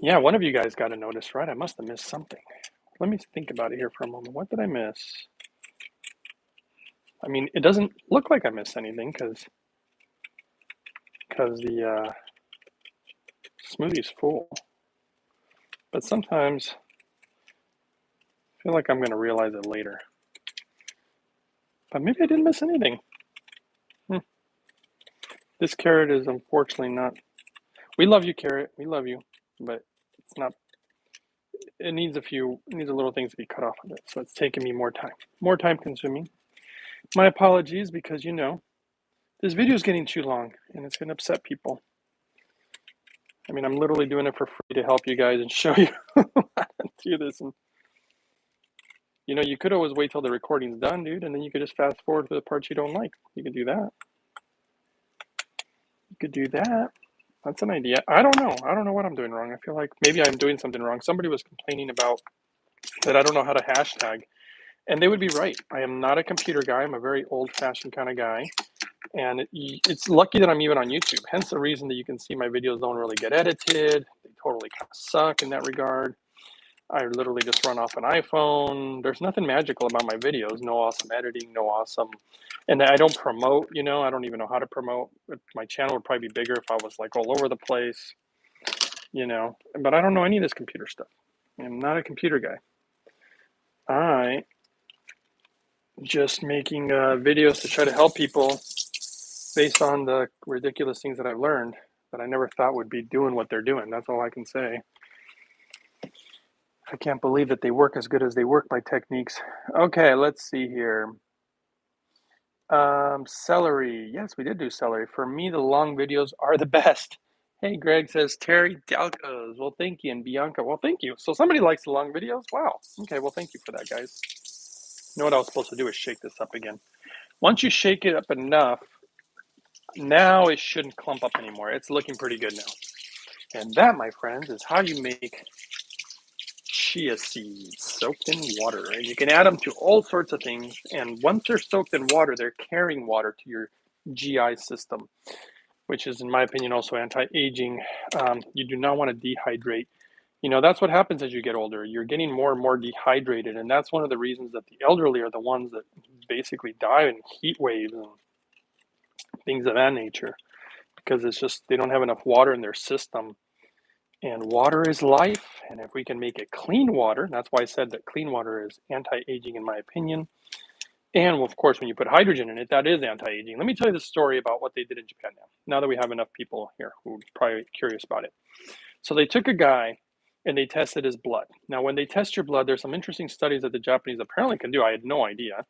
Yeah, one of you guys got to notice, right? I must have missed something. Let me think about it here for a moment. What did I miss? I mean, it doesn't look like I missed anything because the smoothie's full. But sometimes I feel like I'm going to realize it later. But maybe I didn't miss anything. This carrot is unfortunately not. We love you, carrot. We love you, but it's not. It needs a little things to be cut off of it. So it's taking me more time consuming. My apologies because this video is getting too long and it's going to upset people. I mean, I'm literally doing it for free to help you guys and show you how to do this. And you could always wait till the recording's done, dude, and then you could just fast forward to the parts you don't like. You could do that. That's an idea. I don't know what I'm doing wrong. I feel like maybe I'm doing something wrong. Somebody was complaining about that I don't know how to hashtag, and they would be right. I am not a computer guy. I'm a very old-fashioned kind of guy, and it's lucky that I'm even on YouTube. Hence the reason that you can see my videos don't really get edited. They totally kind of suck in that regard. I literally just run off an iPhone. There's nothing magical about my videos. No awesome editing, no awesome. And I don't promote, I don't even know how to promote. My channel would probably be bigger if I was like all over the place, But I don't know any of this computer stuff. I'm not a computer guy. I just making videos to try to help people based on the ridiculous things that I've learned that I never thought would be doing what they're doing. That's all I can say. I can't believe that they work as good as they work, my techniques. Okay, let's see here. Celery. Yes, we did do celery. For me, the long videos are the best. Hey, Greg says, Terry Dalcos. Well, thank you. And Bianca. Well, thank you. So somebody likes the long videos? Wow. Okay, well, thank you for that, guys. You know what I was supposed to do is shake this up again. Once you shake it up enough, now it shouldn't clump up anymore. It's looking pretty good now. And that, my friends, is how you make chia seeds soaked in water. And you can add them to all sorts of things. And once they're soaked in water, they're carrying water to your GI system, which is, in my opinion, also anti-aging. You do not want to dehydrate. That's what happens as you get older. You're getting more and more dehydrated. And that's one of the reasons that the elderly are the ones that basically die in heat waves and things of that nature, because it's just they don't have enough water in their system. And water is life, and if we can make it clean water, that's why I said that clean water is anti-aging in my opinion. And of course, when you put hydrogen in it, that is anti-aging. Let me tell you the story about what they did in Japan now that we have enough people here who are probably curious about it. So they took a guy and they tested his blood. Now, when they test your blood, there's some interesting studies that the Japanese apparently can do. I had no idea.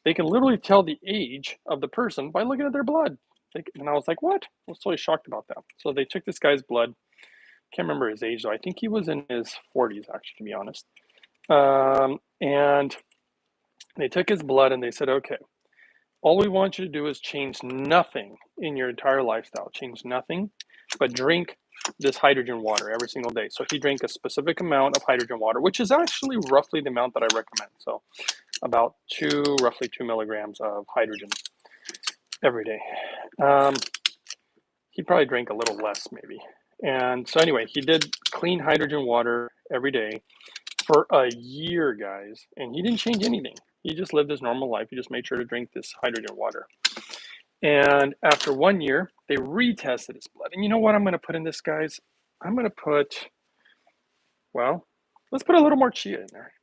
They can literally tell the age of the person by looking at their blood. And I was like, what? I was totally shocked about that. So they took this guy's blood. Can't remember his age though. I think he was in his 40s actually, to be honest. And they took his blood and they said, okay, all we want you to do is change nothing in your entire lifestyle. Change nothing, but drink this hydrogen water every single day. So he drank a specific amount of hydrogen water, which is actually roughly the amount that I recommend. So about roughly 2 milligrams of hydrogen every day. He probably drank a little less maybe. And so anyway, he did clean hydrogen water every day for a year, guys, and he didn't change anything. He just lived his normal life. He just made sure to drink this hydrogen water. And after 1 year, they retested his blood. And you know what I'm going to put in this, guys? I'm going to put, well, let's put a little more chia in there.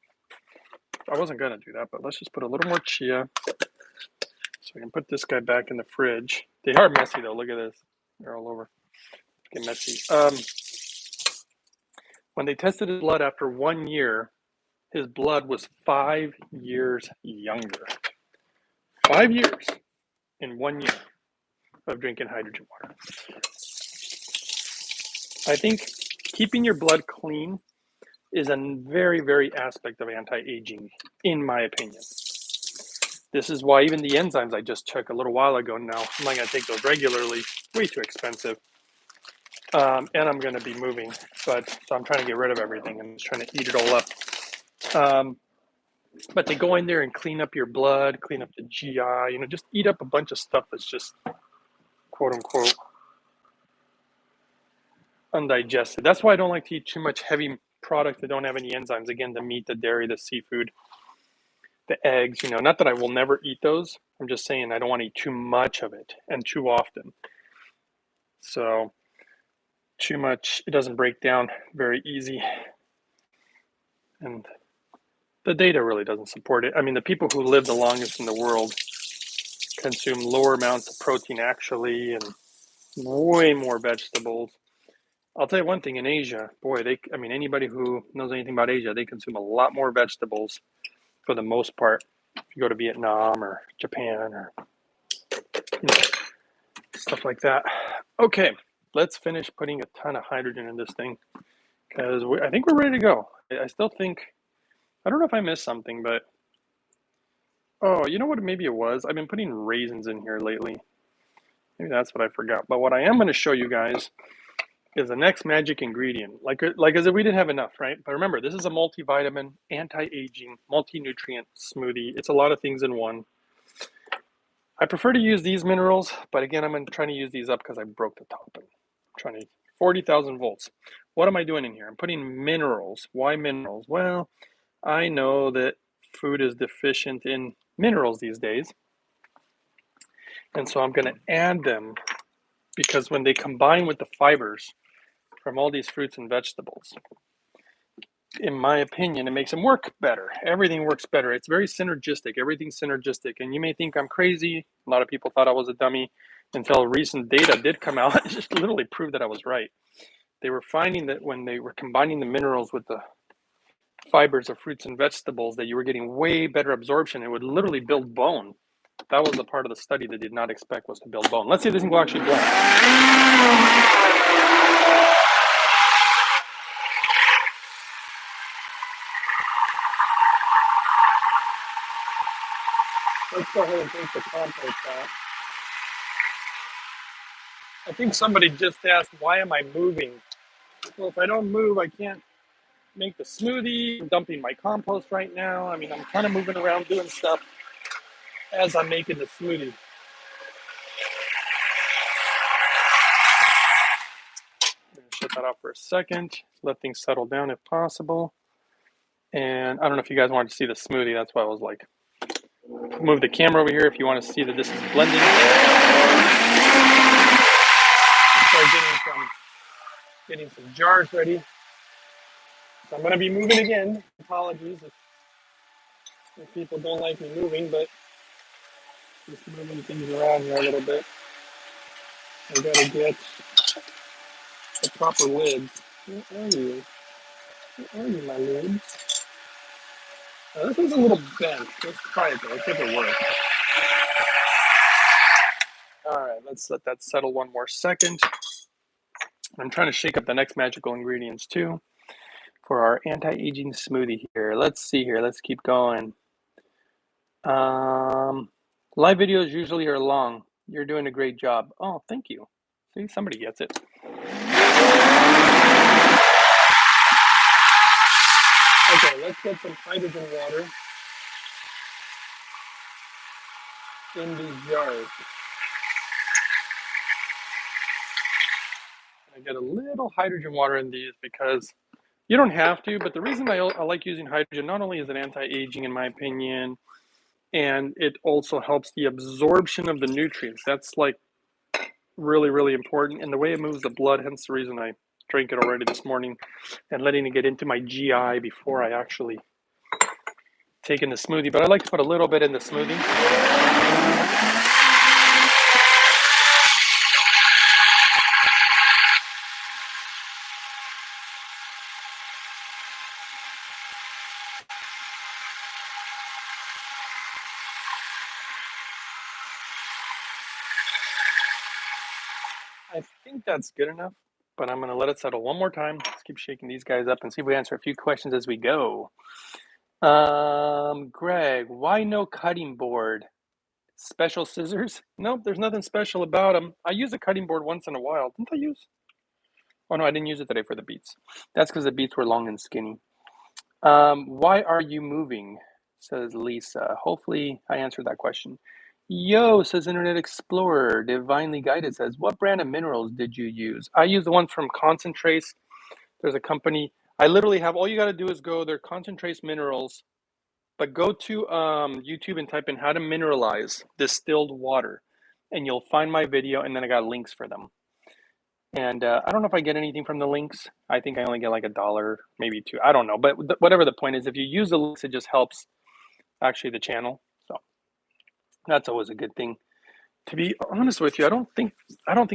I wasn't going to do that, but let's just put a little more chia. So we can put this guy back in the fridge. They are messy, though. Look at this. They're all over. Get messy. When they tested his blood after 1 year, his blood was 5 years younger. 5 years in 1 year of drinking hydrogen water. I think keeping your blood clean is a very, very aspect of anti-aging, in my opinion. This is why even the enzymes I just took a little while ago now, I'm not going to take those regularly, way too expensive. And I'm going to be moving, so I'm trying to get rid of everything and just trying to eat it all up. But they go in there and clean up your blood, clean up the GI, just eat up a bunch of stuff that's just quote unquote undigested. That's why I don't like to eat too much heavy products that don't have any enzymes. Again, the meat, the dairy, the seafood, the eggs, not that I will never eat those. I'm just saying I don't want to eat too much of it and too often. So too much, it doesn't break down very easy. And the data really doesn't support it. I mean, the people who live the longest in the world consume lower amounts of protein actually and way more vegetables. I'll tell you one thing, in Asia, boy, anybody who knows anything about Asia, they consume a lot more vegetables for the most part. If you go to Vietnam or Japan or stuff like that. Okay, let's finish putting a ton of hydrogen in this thing because I think we're ready to go. I still think, I don't know if I missed something, but oh, you know what maybe it was? I've been putting raisins in here lately. Maybe that's what I forgot. But what I am going to show you guys is the next magic ingredient. Like as if we didn't have enough, right? But remember, this is a multivitamin, anti-aging, multi-nutrient smoothie. It's a lot of things in one. I prefer to use these minerals, but again, I'm trying to use these up because I broke the top. I'm trying to 40,000 volts. What am I doing in here? I'm putting minerals. Why minerals? Well, I know that food is deficient in minerals these days. And so I'm going to add them because when they combine with the fibers from all these fruits and vegetables, in my opinion, it makes them work better. Everything works better. It's very synergistic. Everything's synergistic. And you may think I'm crazy. A lot of people thought I was a dummy until recent data did come out. It just literally proved that I was right. They were finding that when they were combining the minerals with the fibers of fruits and vegetables, that you were getting way better absorption. It would literally build bone. That was the part of the study they did not expect, was to build bone. Let's see if this thing will actually blend. Let's go ahead and take the compost out. I think somebody just asked, why am I moving? Well, if I don't move, I can't make the smoothie. I'm dumping my compost right now. I mean, I'm kind of moving around doing stuff as I'm making the smoothie. I'm going to shut that off for a second. Let things settle down if possible. And I don't know if you guys wanted to see the smoothie. That's why I was like, move the camera over here if you want to see that this is blending. Start getting some jars ready. So I'm going to be moving again. Apologies if people don't like me moving, but just moving things around here a little bit. I got to get the proper lids. Where are you? Where are you, my lids? This one's a little bent. Let's try it though. Let's see if it works. All right, let's let that settle one more second. I'm trying to shake up the next magical ingredients too for our anti-aging smoothie here. Let's see here. Let's keep going. Live videos usually are long. You're doing a great job. Oh, thank you. See, somebody gets it. hydrogen water in these jars. I get a little hydrogen water in these because you don't have to, but the reason I like using hydrogen, not only is it anti-aging in my opinion, and it also helps the absorption of the nutrients. That's like really, really important. And the way it moves the blood, hence the reason I drank it already this morning and letting it get into my GI before I actually take in the smoothie. But I like to put a little bit in the smoothie. I think that's good enough, but I'm going to let it settle one more time. Let's keep shaking these guys up and see if we answer a few questions as we go. Greg, why no cutting board? Special scissors? Nope, there's nothing special about them. I use a cutting board once in a while. Didn't I use? Oh no, I didn't use it today for the beets. That's because the beets were long and skinny. Why are you moving? Says Lisa. Hopefully I answered that question. Yo, says Internet Explorer. Divinely Guided says, what brand of minerals did you use? I use the one from Concentrace. There's a company. I literally have, all you got to do is go there, Concentrace Minerals, but go to YouTube and type in how to mineralize distilled water, and you'll find my video, and then I got links for them. And I don't know if I get anything from the links. I think I only get like $1, maybe $2. I don't know. But whatever the point is, if you use the links, it just helps actually the channel. So that's always a good thing. To be honest with you, I don't think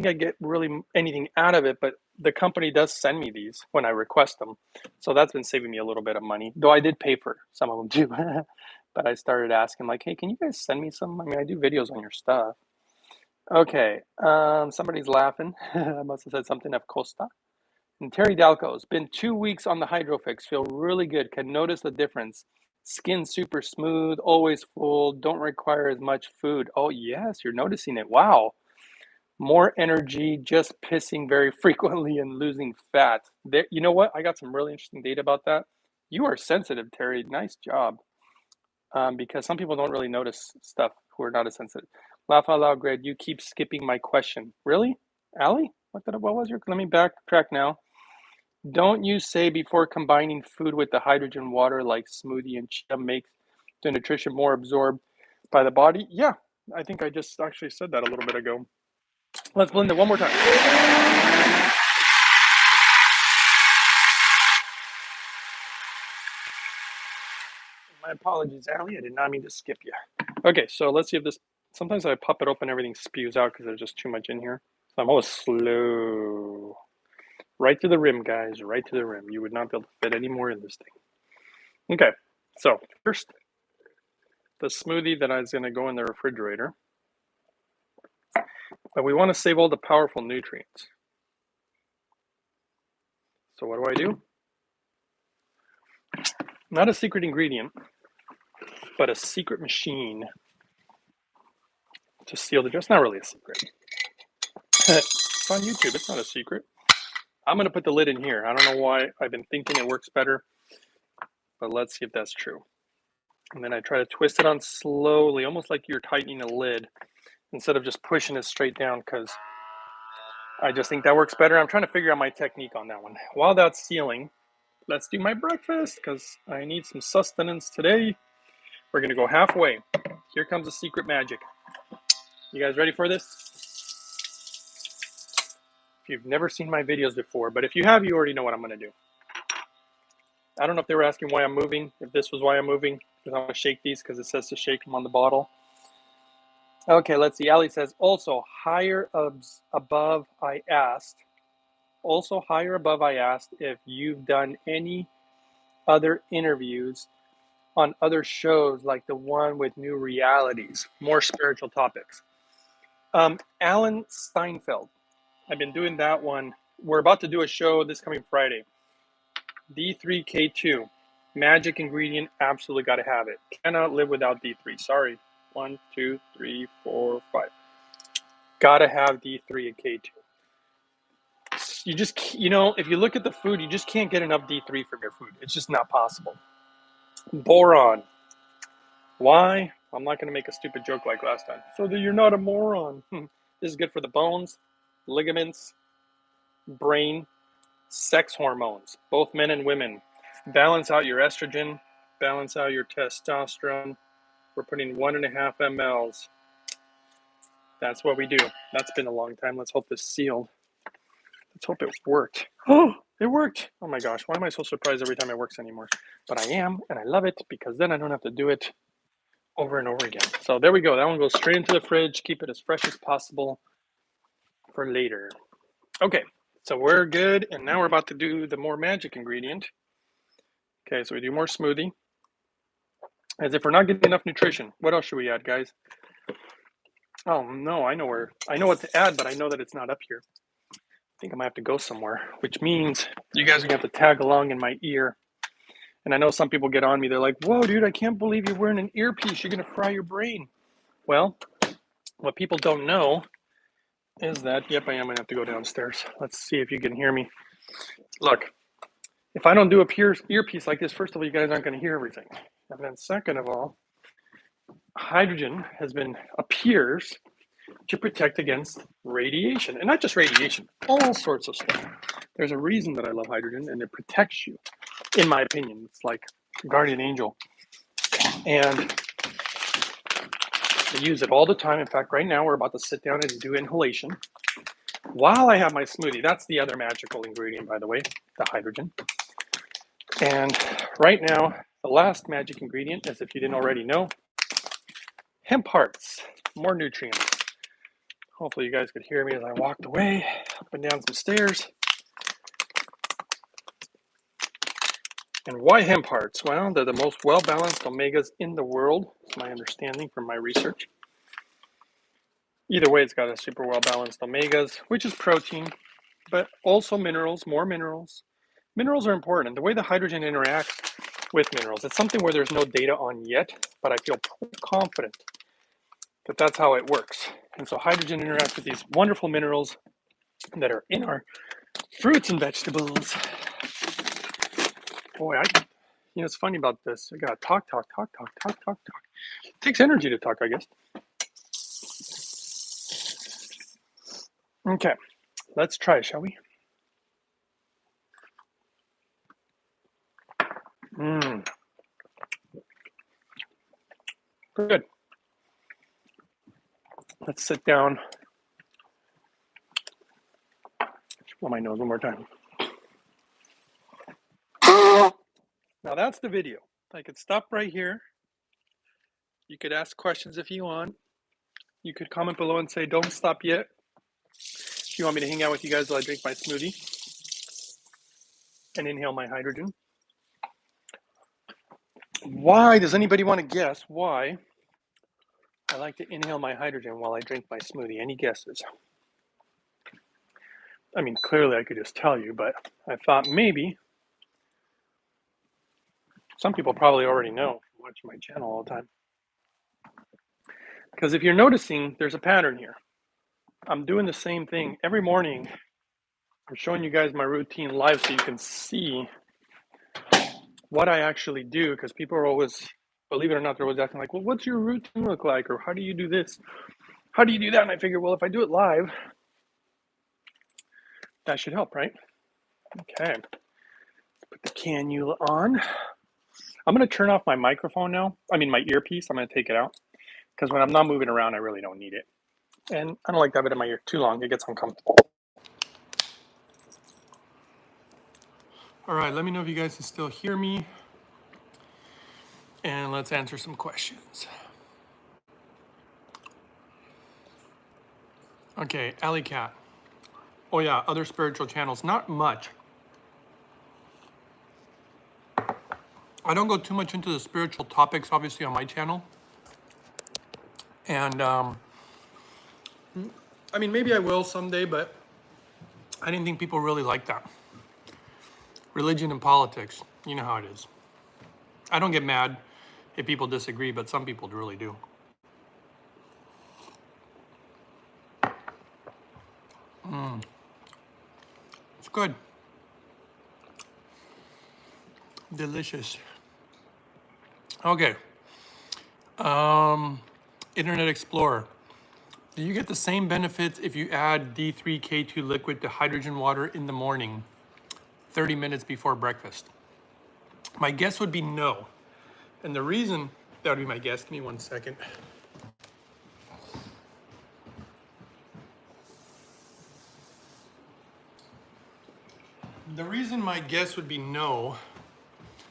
I get really anything out of it, but the company does send me these when I request them. So that's been saving me a little bit of money. Though I did pay for some of them too. But I started asking like, hey, can you guys send me some? I mean, I do videos on your stuff. Okay, somebody's laughing. I must have said something of Costa. And Terry Dalco's been 2 weeks on the Hydrofix. Feel really good. Can notice the difference. Skin super smooth, always full, don't require as much food. Oh, yes, you're noticing it. Wow. More energy, just pissing very frequently and losing fat. There, you know what? I got some really interesting data about that. You are sensitive, Terry. Nice job. Because some people don't really notice stuff who are not as sensitive. Laugh out loud, Greg. You keep skipping my question. Really? Allie? What was your? Let me backtrack now. Don't you say before combining food with the hydrogen water like smoothie and chia makes the nutrition more absorbed by the body? Yeah, I think I just actually said that a little bit ago. Let's blend it one more time. My apologies, Allie. I did not mean to skip you. Okay, so let's see if this. Sometimes I pop it open, everything spews out because there's just too much in here. So I'm always slow. Right to the rim, guys. Right to the rim. You would not be able to fit any more in this thing. Okay, so first, the smoothie that is going to go in the refrigerator. But we want to save all the powerful nutrients. So what do? Not a secret ingredient, but a secret machine to seal the jar. It's not really a secret. It's on YouTube. It's not a secret. I'm going to put the lid in here. I don't know why. I've been thinking it works better, but let's see if that's true. And then I try to twist it on slowly, almost like you're tightening a lid, instead of just pushing it straight down, because I just think that works better. I'm trying to figure out my technique on that one. While that's sealing, let's do my breakfast, because I need some sustenance today. We're going to go halfway. Here comes the secret magic. You guys ready for this? If you've never seen my videos before, but if you have, you already know what I'm going to do. I don't know if they were asking why I'm moving, if this was why I'm moving, because I'm going to shake these because it says to shake them on the bottle. Okay, let's see. Ali says, also higher above I asked. Also higher above I asked if you've done any other interviews on other shows like the one with New Realities, more spiritual topics. Alan Steinfeld. I've been doing that one. We're about to do a show this coming Friday. D3K2. Magic ingredient, absolutely got to have it. Cannot live without D3. Sorry. 1, 2, 3, 4, 5. Gotta have D3 and K2. You just, if you look at the food, you just can't get enough D3 from your food. It's just not possible. Boron. Why? I'm not going to make a stupid joke like last time. So that you're not a moron. This is good for the bones, ligaments, brain, sex hormones, both men and women. Balance out your estrogen, balance out your testosterone. We're putting 1.5 mLs. That's what we do. That's been a long time. Let's hope this sealed. Let's hope it worked. Oh, it worked. Oh my gosh, why am I so surprised every time it works anymore? But I am, and I love it because then I don't have to do it over and over again. So there we go. That one goes straight into the fridge. Keep it as fresh as possible for later. Okay, so we're good. And now we're about to do the more magic ingredient. Okay, so we do more smoothie. As if we're not getting enough nutrition. What else should we add, guys? Oh no, I know what to add, but I know that it's not up here. I think I might have to go somewhere, which means you guys are gonna have to tag along in my ear. And I know some people get on me. They're like, "Whoa, dude, I can't believe you're wearing an earpiece. You're gonna fry your brain." Well, what people don't know is that, yep, I am gonna have to go downstairs. Let's see if you can hear me. Look, if I don't do a earpiece like this, first of all, you guys aren't gonna hear everything. And then second of all, hydrogen appears to protect against radiation. And not just radiation, all sorts of stuff. There's a reason that I love hydrogen, and it protects you, in my opinion. It's like guardian angel. And I use it all the time. In fact, right now we're about to sit down and do inhalation while I have my smoothie. That's the other magical ingredient, by the way, the hydrogen. And right now, the last magic ingredient is, if you didn't already know, hemp hearts, more nutrients. Hopefully you guys could hear me as I walked away, up and down some stairs. And why hemp hearts? Well, they're the most well-balanced omegas in the world, is my understanding from my research. Either way, it's got a super well-balanced omegas, which is protein, but also minerals, more minerals. Minerals are important. The way the hydrogen interacts with minerals, it's something where there's no data on yet, but I feel confident that that's how it works. And so hydrogen interacts with these wonderful minerals that are in our fruits and vegetables. Boy, it's funny about this. I gotta talk. It takes energy to talk, I guess. Okay, let's try, shall we? Good. Let's sit down. Blow my nose one more time. Now that's the video. I could stop right here. You could ask questions if you want. You could comment below and say, don't stop yet. If you want me to hang out with you guys while I drink my smoothie and inhale my hydrogen. Why, does anybody want to guess why I like to inhale my hydrogen while I drink my smoothie? Any guesses? I mean, clearly I could just tell you, but I thought maybe some people probably already know, watch my channel all the time. Because if you're noticing, there's a pattern here. I'm doing the same thing every morning. I'm showing you guys my routine live so you can see what I actually do, because people are always, believe it or not, they're always asking like, well, what's your routine look like? Or how do you do this? How do you do that? And I figure, well, if I do it live, that should help, right? Okay. Put the cannula on. I'm going to turn off my microphone now. I mean, my earpiece. I'm going to take it out because when I'm not moving around, I really don't need it. And I don't like to have it in my ear too long. It gets uncomfortable. All right, let me know if you guys can still hear me. And let's answer some questions. Okay, Alley Cat. Oh yeah, other spiritual channels. Not much. I don't go too much into the spiritual topics, obviously, on my channel. And, I mean, maybe I will someday, but I didn't think people really like that. Religion and politics, you know how it is. I don't get mad if people disagree, but some people really do. It's good. Delicious. Okay. Internet Explorer. Do you get the same benefits if you add D3K2 liquid to hydrogen water in the morning, 30 minutes before breakfast? My guess would be no. And the reason that would be my guess, give me 1 second. The reason my guess would be no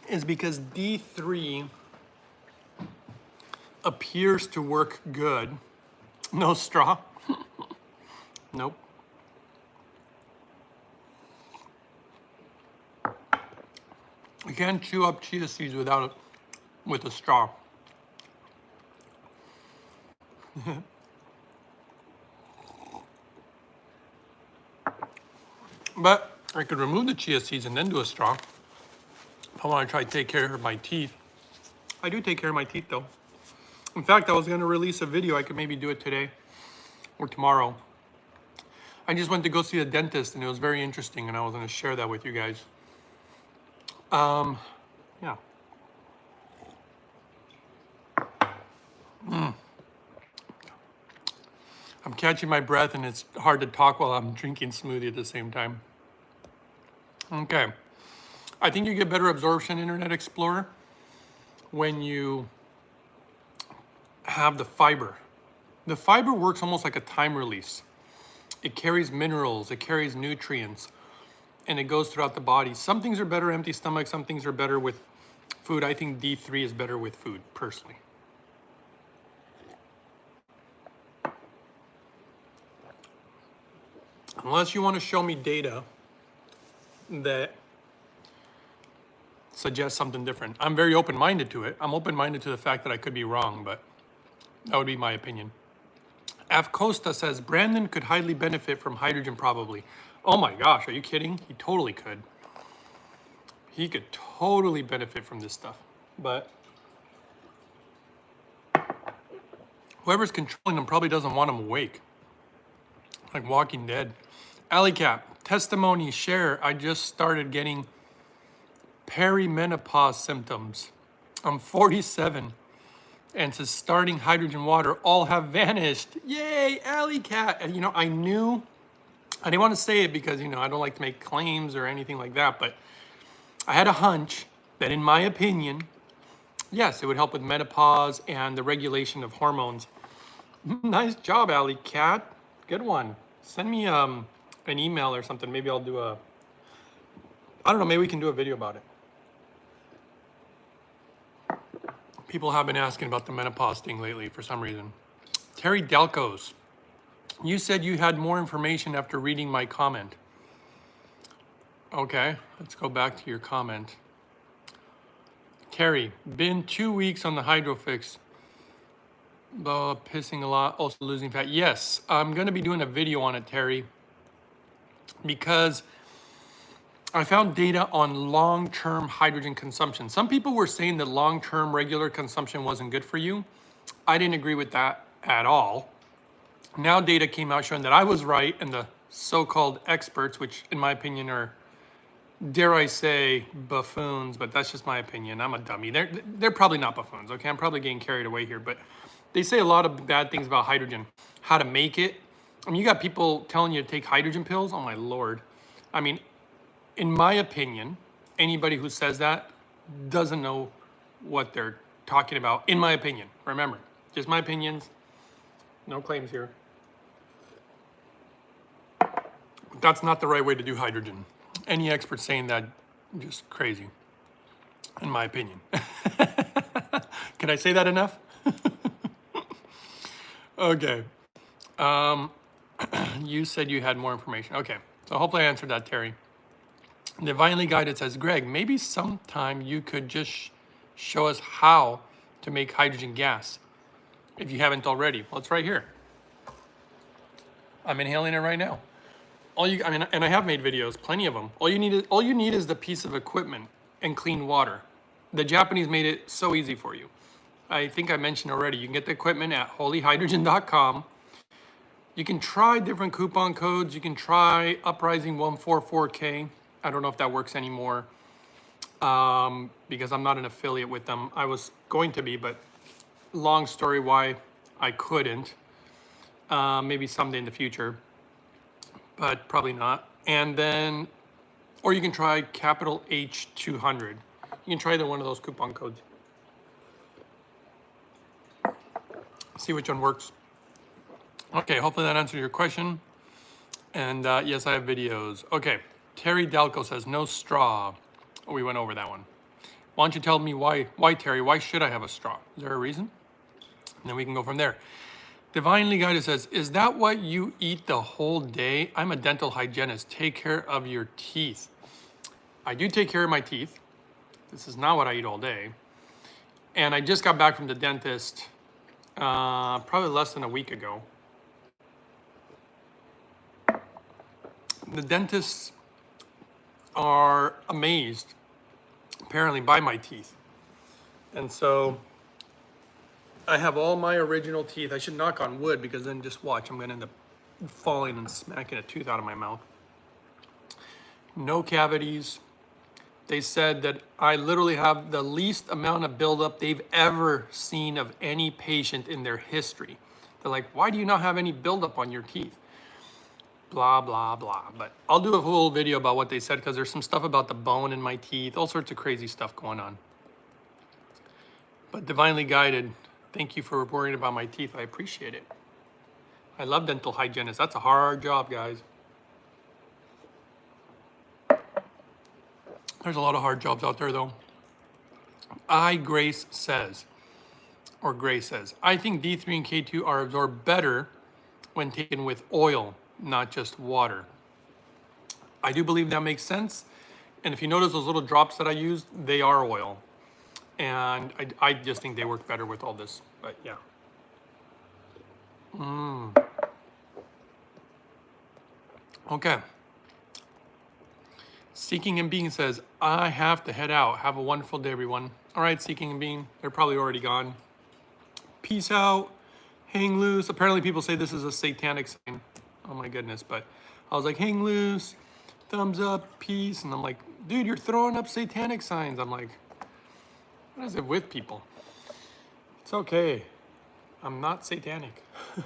is because D3 appears to work good. No straw. Nope. You can't chew up chia seeds with a straw. But I could remove the chia seeds and then do a straw. If I want to try to take care of my teeth. I do take care of my teeth though. In fact, I was going to release a video. I could maybe do it today or tomorrow. I just went to go see a dentist and it was very interesting and I was going to share that with you guys. Yeah. I'm catching my breath and it's hard to talk while I'm drinking smoothie at the same time. Okay. I think you get better absorption in Internet Explorer when you have the fiber. The fiber works almost like a time release. It carries minerals, it carries nutrients, and it goes throughout the body. Some things are better empty stomach, some things are better with food. I think D3 is better with food, personally. Unless you want to show me data that suggests something different. I'm very open-minded to it. I'm open-minded to the fact that I could be wrong, but that would be my opinion. Af Costa says, Brandon could highly benefit from hydrogen probably. Oh my gosh, are you kidding? He totally could. He could totally benefit from this stuff. But whoever's controlling him probably doesn't want him awake. Like Walking Dead. Alley Cap, testimony, share. I just started getting perimenopause symptoms. I'm 47. And says starting hydrogen water all have vanished. Yay, Alley Cat. And you know, I didn't want to say it because, you know, I don't like to make claims or anything like that, but I had a hunch that in my opinion, yes, it would help with menopause and the regulation of hormones. Nice job, Alley Cat. Good one. Send me an email or something. Maybe I'll do I don't know, maybe we can do a video about it. People have been asking about the menopause thing lately for some reason. Terry Delcos, you said you had more information after reading my comment. Okay, let's go back to your comment. Terry, been 2 weeks on the Hydrofix. Pissing a lot, also losing fat. Yes, I'm gonna be doing a video on it, Terry, because I found data on long-term hydrogen consumption. Some people were saying that long-term regular consumption wasn't good for you. I didn't agree with that at all. Now data came out showing that I was right and the so-called experts, which in my opinion are, dare I say, buffoons, but that's just my opinion. I'm a dummy. They're probably not buffoons, okay? I'm probably getting carried away here, but they say a lot of bad things about hydrogen, how to make it. I mean, you got people telling you to take hydrogen pills. Oh my Lord. I mean, in my opinion, anybody who says that doesn't know what they're talking about, in my opinion. Remember, just my opinions, no claims here. That's not the right way to do hydrogen. Any expert saying that, just crazy, in my opinion. Can I say that enough? Okay. You said you had more information. Okay, so hopefully I answered that, Terry. Divinely Guided says, Greg, maybe sometime you could just show us how to make hydrogen gas if you haven't already. Well, it's right here. I'm inhaling it right now. And I have made videos, plenty of them. All you need is the piece of equipment and clean water. The Japanese made it so easy for you. I think I mentioned already, you can get the equipment at holyhydrogen.com. You can try different coupon codes. You can try Uprising 144K. I don't know if that works anymore. because I'm not an affiliate with them. I was going to be, but long story why I couldn't. Maybe someday in the future, but probably not. And then, or you can try capital H200. You can try either one of those coupon codes. See which one works. Okay, hopefully that answers your question. And yes, I have videos. Okay, Terry Dalco says no straw. Oh, we went over that one. Why don't you tell me why, Terry? Why should I have a straw? Is there a reason? And then we can go from there. Divinely Guided says, is that what you eat the whole day? I'm a dental hygienist. Take care of your teeth. I do take care of my teeth. This is not what I eat all day. And I just got back from the dentist probably less than a week ago. The dentists are amazed, apparently, by my teeth. And so I have all my original teeth. I should knock on wood because then just watch, I'm gonna end up falling and smacking a tooth out of my mouth. No cavities. They said that I literally have the least amount of buildup they've ever seen of any patient in their history. They're like, why do you not have any buildup on your teeth? Blah, blah, blah. But I'll do a whole video about what they said because there's some stuff about the bone in my teeth, all sorts of crazy stuff going on. But Divinely Guided, thank you for worrying about my teeth. I appreciate it. I love dental hygienists. That's a hard job, guys. There's a lot of hard jobs out there, though. Grace says, I think D3 and K2 are absorbed better when taken with oil, not just water. I do believe that makes sense. And if you notice those little drops that I used, they are oil. And I just think they work better with all this, but yeah. Okay. Seeking and Being says, I have to head out. Have a wonderful day, everyone. All right, Seeking and Being, they're probably already gone. Peace out, hang loose. Apparently people say this is a satanic sign. Oh my goodness, but I was like, hang loose, thumbs up, peace. And I'm like, dude, you're throwing up satanic signs. I'm like, what is it with people? It's okay. I'm not satanic. I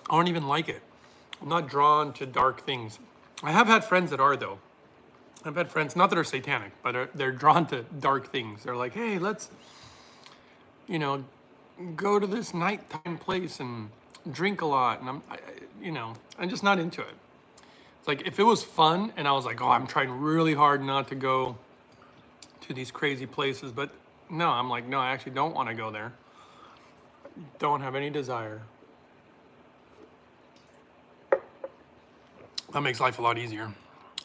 don't even like it. I'm not drawn to dark things. I have had friends that are, though. I've had friends, not that are satanic, but they're drawn to dark things. They're like, hey, let's, go to this nighttime place and drink a lot. And I'm just not into it. It's like, if it was fun and I was like, oh, I'm trying really hard not to go to these crazy places. But no, I'm like, no, I actually don't want to go there. Don't have any desire. That makes life a lot easier.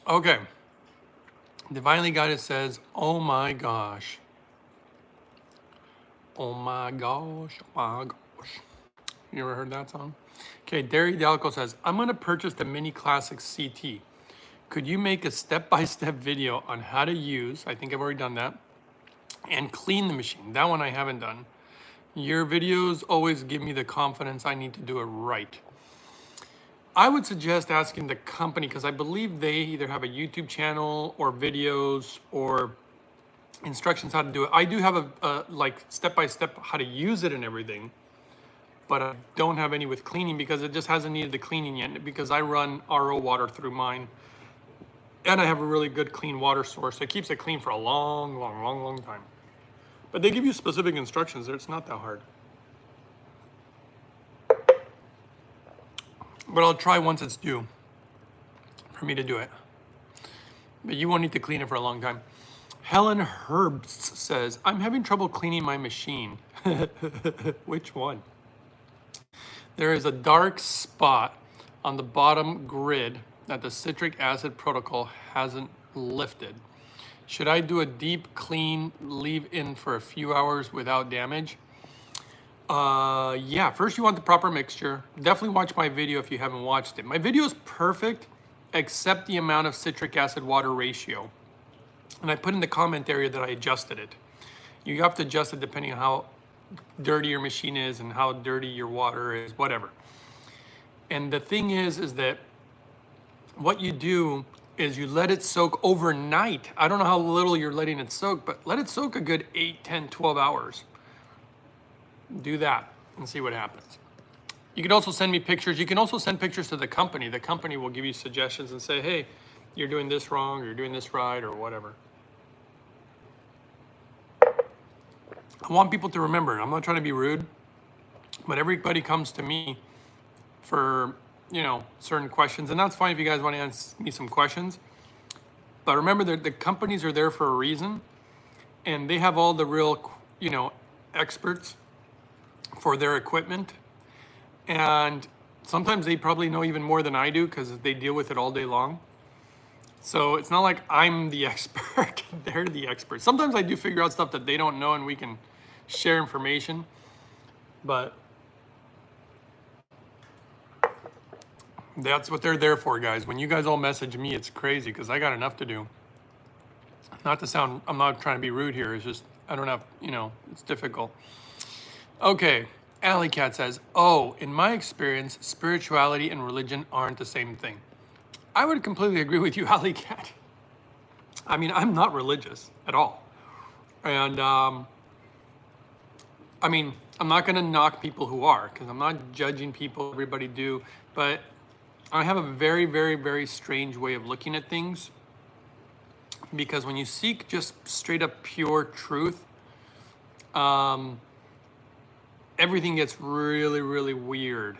Okay. Divinely Guided says, oh my gosh. Oh my gosh, oh my gosh. You ever heard that song? Okay, Derry Dalco says, I'm gonna purchase the Mini Classic CT. Could you make a step-by-step video on how to use, I think I've already done that, and clean the machine? That one I haven't done. Your videos always give me the confidence I need to do it right. I would suggest asking the company, because I believe they either have a YouTube channel or videos or instructions how to do it. I do have a like step-by-step how to use it and everything, but I don't have any with cleaning because it just hasn't needed the cleaning yet, because I run RO water through mine. And I have a really good clean water source. So it keeps it clean for a long, long, long, long time. But they give you specific instructions there. It's not that hard. But I'll try once it's due for me to do it. But you won't need to clean it for a long time. Helen Herbst says, I'm having trouble cleaning my machine. Which one? There is a dark spot on the bottom grid that the citric acid protocol hasn't lifted. Should I do a deep clean, leave in for a few hours without damage? Yeah, first you want the proper mixture. Definitely watch my video if you haven't watched it. My video is perfect, except the amount of citric acid water ratio. And I put in the comment area that I adjusted it. You have to adjust it depending on how dirty your machine is and how dirty your water is, whatever. And the thing is that what you do is you let it soak overnight. I don't know how little you're letting it soak, but let it soak a good 8, 10, 12 hours. Do that and see what happens. You can also send me pictures. You can also send pictures to the company. The company will give you suggestions and say, hey, you're doing this wrong, or you're doing this right, or whatever. I want people to remember, I'm not trying to be rude, but everybody comes to me for, you know, certain questions, and that's fine if you guys want to ask me some questions. But remember that the companies are there for a reason, and they have all the real, you know, experts for their equipment. And sometimes they probably know even more than I do because they deal with it all day long. So it's not like I'm the expert, they're the expert. Sometimes I do figure out stuff that they don't know and we can share information, but that's what they're there for, guys. When you guys all message me, it's crazy because I got enough to do. Not to sound, I'm not trying to be rude here, it's just, I don't have, you know, it's difficult. Okay, Alley Cat says, oh, in my experience, spirituality and religion aren't the same thing. I would completely agree with you, Alley Cat. I mean, I'm not religious at all. And, I mean, I'm not gonna knock people who are, because I'm not judging people, everybody do, but I have a very, very, very strange way of looking at things. Because when you seek just straight up pure truth, everything gets really, really weird.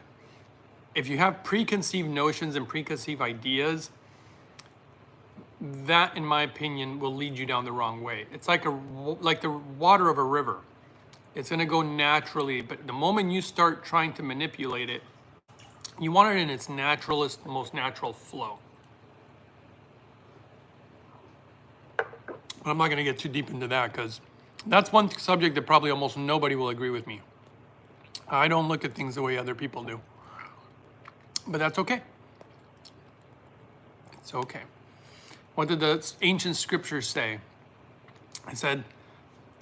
If you have preconceived notions and preconceived ideas, that, in my opinion, will lead you down the wrong way. It's like the water of a river. It's gonna go naturally, but the moment you start trying to manipulate it, you want it in its naturalist, most natural flow. But I'm not gonna get too deep into that because that's one subject that probably almost nobody will agree with me. I don't look at things the way other people do. But that's okay. It's okay. What did the ancient scriptures say? It said,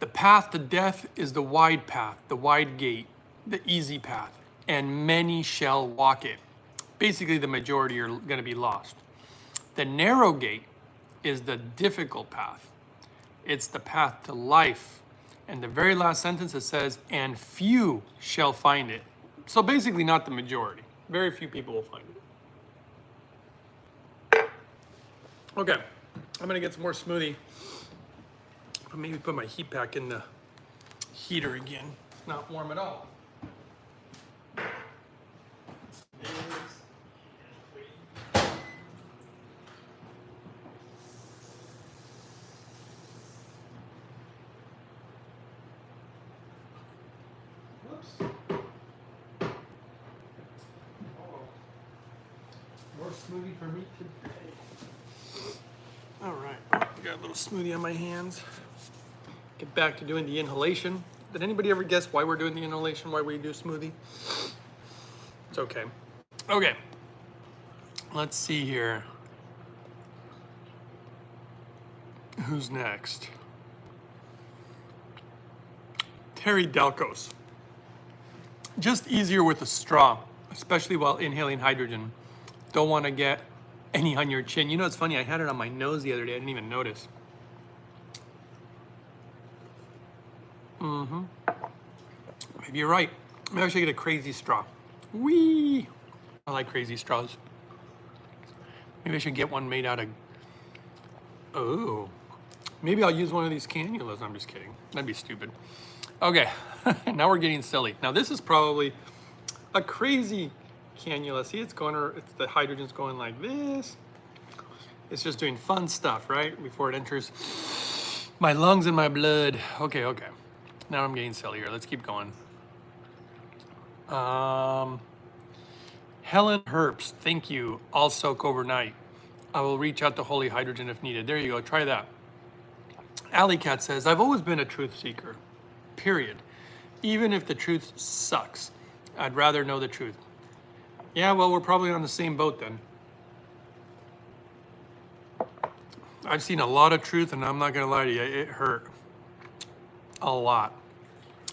the path to death is the wide path, the wide gate, the easy path, and many shall walk it. Basically, the majority are going to be lost. The narrow gate is the difficult path. It's the path to life. And the very last sentence, it says, and few shall find it. So basically not the majority. Very few people will find it. Okay, I'm gonna get some more smoothie. I'll maybe put my heat pack in the heater again. It's not warm at all. More smoothie for me today. All right, got a little smoothie on my hands. Get back to doing the inhalation. Did anybody ever guess why we're doing the inhalation, why we do smoothie? It's okay. Okay, let's see here. Who's next? Terry Delcos. Just easier with a straw, especially while inhaling hydrogen. Don't want to get any on your chin. You know, it's funny, I had it on my nose the other day. I didn't even notice. Maybe you're right. Maybe I should get a crazy straw. Whee! I like crazy straws. Maybe I should get one made out of... Oh. Maybe I'll use one of these cannulas. I'm just kidding. That'd be stupid. Okay, now we're getting silly. Now this is probably a crazy cannula. See, the hydrogen's going like this. It's just doing fun stuff, right? Before it enters my lungs and my blood. Okay. Now I'm getting silly here. Let's keep going. Helen Herbst, thank you. I'll soak overnight. I will reach out to holy hydrogen if needed. There you go, try that. Alley Cat says, I've always been a truth seeker, period. Even if the truth sucks, I'd rather know the truth. Yeah, well, we're probably on the same boat then. I've seen a lot of truth, and I'm not gonna lie to you, it hurt a lot.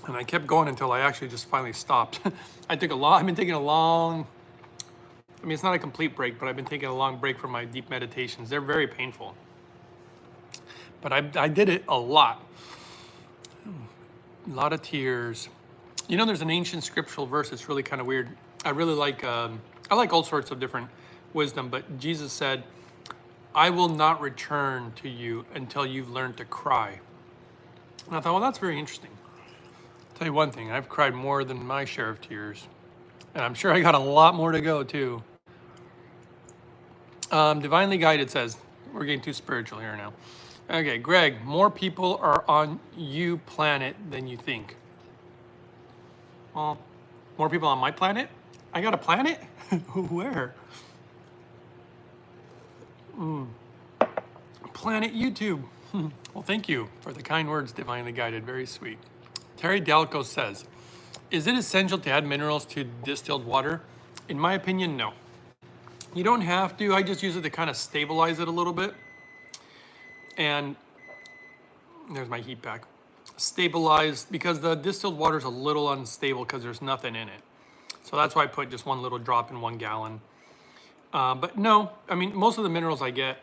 And I kept going until I actually just finally stopped. I've been taking a long I mean, it's not a complete break, but I've been taking a long break from my deep meditations. They're very painful. But I did it a lot. A lot of tears. You know, there's an ancient scriptural verse. It's really kind of weird. I really like, I like all sorts of different wisdom, but Jesus said, I will not return to you until you've learned to cry. And I thought, well, that's very interesting. I'll tell you one thing, I've cried more than my share of tears. And I'm sure I got a lot more to go too. Divinely Guided says, we're getting too spiritual here now. Okay, Greg, more people are on you planet than you think. Well, more people on my planet? I got a planet? Where? Planet YouTube. Well, thank you for the kind words, Divinely Guided. Very sweet. Terry Dalco says, is it essential to add minerals to distilled water? In my opinion, no. You don't have to. I just use it to kind of stabilize it a little bit. And there's my heat pack. Stabilize, because the distilled water is a little unstable because there's nothing in it. So that's why I put just one little drop in 1 gallon. But no, I mean, most of the minerals I get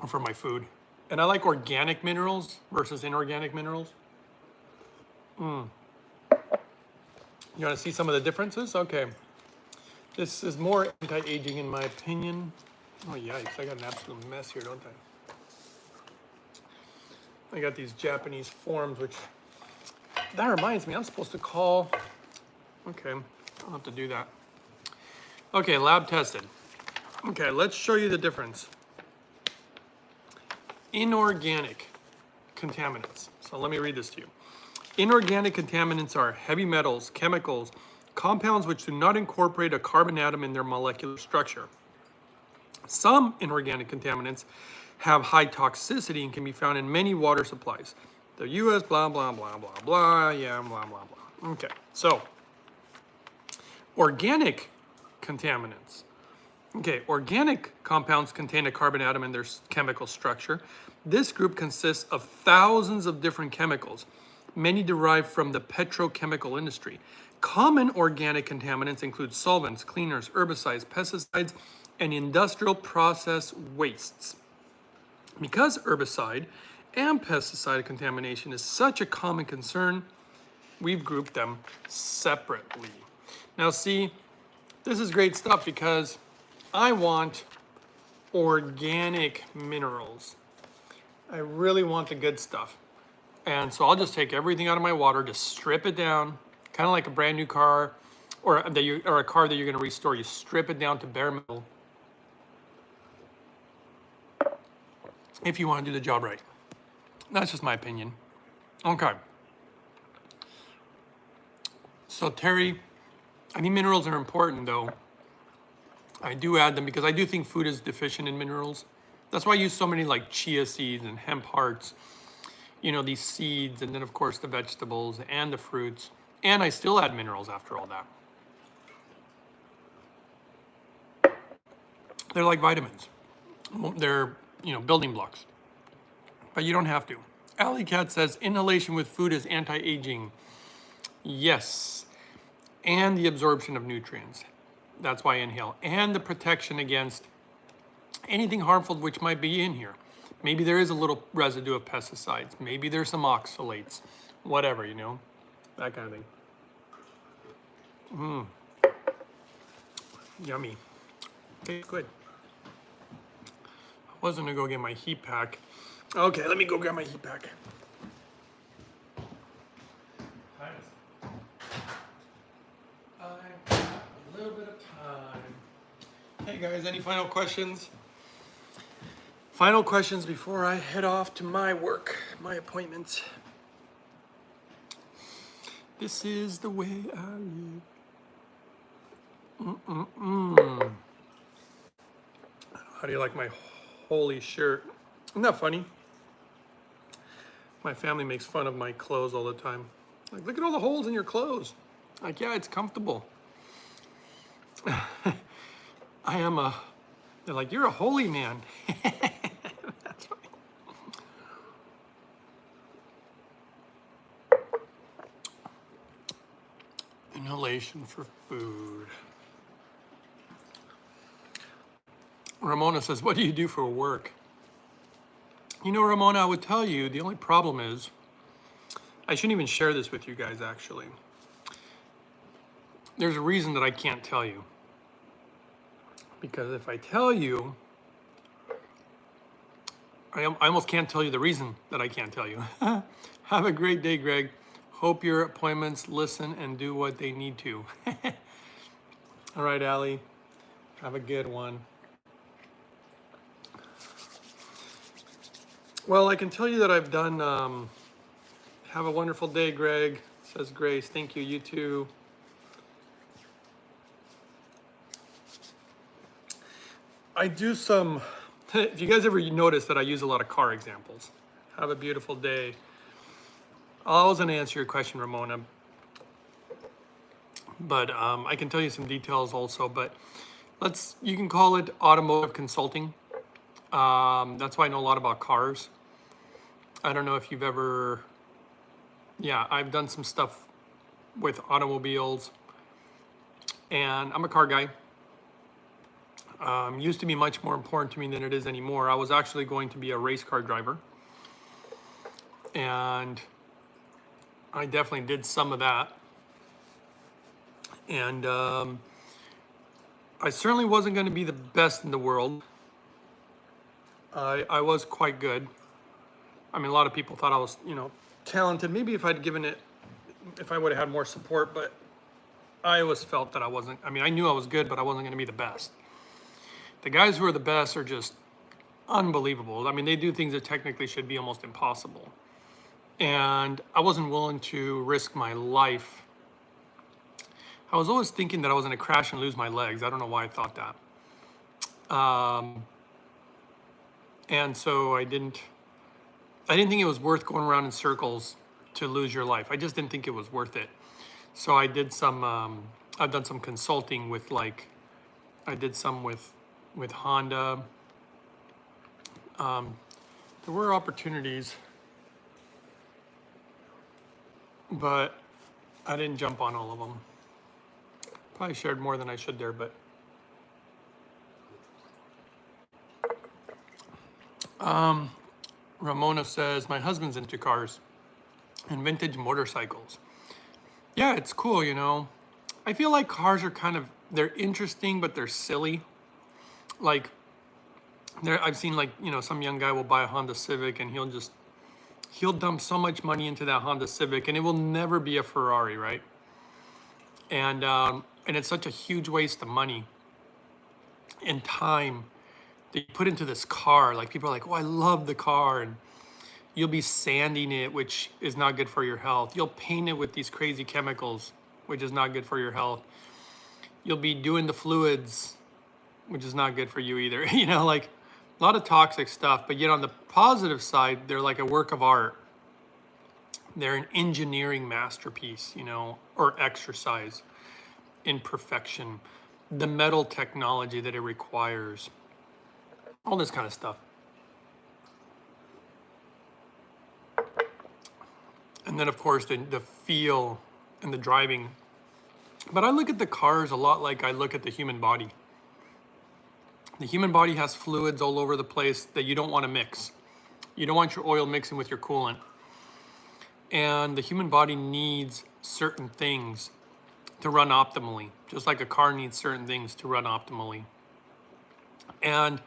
are from my food. And I like organic minerals versus inorganic minerals. You want to see some of the differences? Okay. This is more anti-aging in my opinion. Oh yikes, I got an absolute mess here, don't I? I got these Japanese forms, which, that reminds me, I'm supposed to call. Okay, I'll have to do that. Okay, lab tested. Okay, let's show you the difference. Inorganic contaminants. So let me read this to you. Inorganic contaminants are heavy metals, chemicals, compounds which do not incorporate a carbon atom in their molecular structure. Some inorganic contaminants have high toxicity and can be found in many water supplies. The US, blah, blah, blah, blah, blah, yeah, blah, blah, blah. Okay, so organic contaminants. Okay, organic compounds contain a carbon atom in their chemical structure. This group consists of thousands of different chemicals, many derived from the petrochemical industry. Common organic contaminants include solvents, cleaners, herbicides, pesticides, and industrial process wastes. Because herbicide and pesticide contamination is such a common concern, we've grouped them separately. Now see, this is great stuff because I want organic minerals. I really want the good stuff. And so I'll just take everything out of my water, just strip it down, kind of like a brand new car or a car that you're going to restore. You strip it down to bare metal if you want to do the job right. That's just my opinion. Okay. So Terry, I think minerals are important though. I do add them because I do think food is deficient in minerals. That's why I use so many like chia seeds and hemp hearts, you know, these seeds, and then of course the vegetables and the fruits. And I still add minerals after all that. They're like vitamins. They're, you know, building blocks. But you don't have to. Alley Cat says inhalation with food is anti-aging. Yes. And the absorption of nutrients. That's why I inhale. And the protection against anything harmful which might be in here. Maybe there is a little residue of pesticides. Maybe there's some oxalates. Whatever, you know. That kind of thing. Yummy. Tastes good. I wasn't gonna go get my heat pack. Okay, let me go grab my heat pack. I've got a little bit of time. Hey guys, any final questions? Final questions before I head off to my work, my appointments. This is the way I live. How do you like my holy shirt? Isn't that funny? My family makes fun of my clothes all the time. Like, look at all the holes in your clothes. Like, yeah, it's comfortable. They're like, you're a holy man. That's right. Inhalation for food. Ramona says, what do you do for work? You know, Ramona, I would tell you the only problem is, I shouldn't even share this with you guys, actually. There's a reason that I can't tell you. Because if I tell you, I almost can't tell you the reason that I can't tell you. Have a great day, Greg. Hope your appointments listen and do what they need to. All right, Allie. Have a good one. Well, I can tell you that I've done, have a wonderful day, Greg, says Grace. Thank you, you too. I do some, if you guys ever notice that I use a lot of car examples. Have a beautiful day. I was gonna answer your question, Ramona, but I can tell you some details also, but you can call it automotive consulting. That's why I know a lot about cars. I don't know if you've ever, yeah, I've done some stuff with automobiles, and I'm a car guy. Used to be much more important to me than it is anymore. I was actually going to be a race car driver, and I definitely did some of that. And I certainly wasn't going to be the best in the world. I was quite good. I mean, a lot of people thought I was, you know, talented. Maybe if I'd given it, if I would have had more support, but I always felt that I wasn't. I mean, I knew I was good, but I wasn't going to be the best. The guys who are the best are just unbelievable. I mean, they do things that technically should be almost impossible. And I wasn't willing to risk my life. I was always thinking that I was going to crash and lose my legs. I don't know why I thought that. And so I didn't think it was worth going around in circles to lose your life. I just didn't think it was worth it. So I did some, I've done some consulting with I did some with Honda. There were opportunities, but I didn't jump on all of them. Probably shared more than I should there, but Ramona says, my husband's into cars and vintage motorcycles. Yeah, it's cool, you know. I feel like cars are they're interesting, but they're silly. Like, I've seen some young guy will buy a Honda Civic and he'll dump so much money into that Honda Civic and it will never be a Ferrari, right? And it's such a huge waste of money and time that you put into this car. Like, people are like, oh, I love the car, and you'll be sanding it, which is not good for your health. You'll paint it with these crazy chemicals, which is not good for your health. You'll be doing the fluids, which is not good for you either. You know, like a lot of toxic stuff, but yet on the positive side, they're like a work of art. They're an engineering masterpiece, you know, or exercise in perfection. The metal technology that it requires, all this kind of stuff. And then, of course, the feel and the driving. But I look at the cars a lot like I look at the human body. The human body has fluids all over the place that you don't want to mix. You don't want your oil mixing with your coolant. And the human body needs certain things to run optimally, just like a car needs certain things to run optimally. And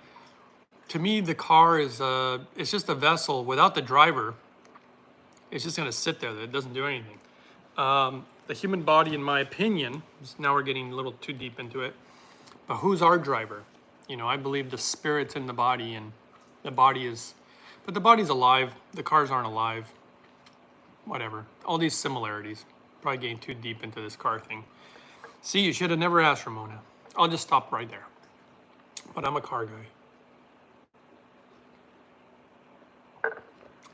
to me, the car is it's just a vessel. Without the driver, it's just going to sit there. It doesn't do anything. The human body, in my opinion, now we're getting a little too deep into it, but who's our driver? You know, I believe the spirit's in the body, and the body is, but the body's alive. The cars aren't alive. Whatever. All these similarities. Probably getting too deep into this car thing. See, you should have never asked, Ramona. I'll just stop right there. But I'm a car guy.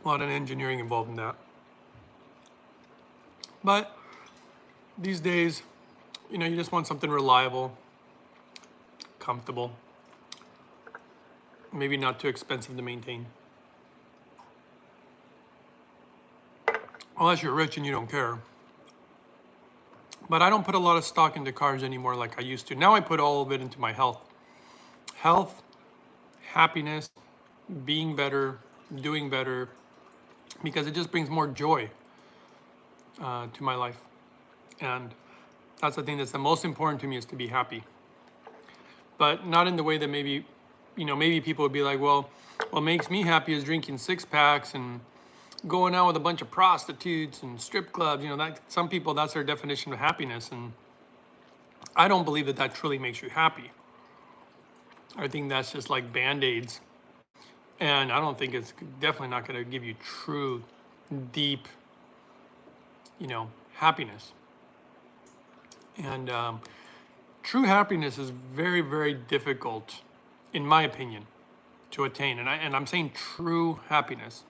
A lot of engineering involved in that. But these days, you know, you just want something reliable, comfortable, maybe not too expensive to maintain. Unless you're rich and you don't care. But I don't put a lot of stock into cars anymore like I used to. Now I put all of it into my health. Health, happiness, being better, doing better, because it just brings more joy to my life. And that's the thing that's the most important to me, is to be happy. But not in the way that maybe, maybe people would be like, well, what makes me happy is drinking 6-packs and going out with a bunch of prostitutes and strip clubs. That some people, that's their definition of happiness. And I don't believe that that truly makes you happy. I think that's just like Band-Aids. And I don't think it's definitely not going to give you true, deep, happiness. And true happiness is very, very difficult, in my opinion, to attain. And I'm saying true happiness.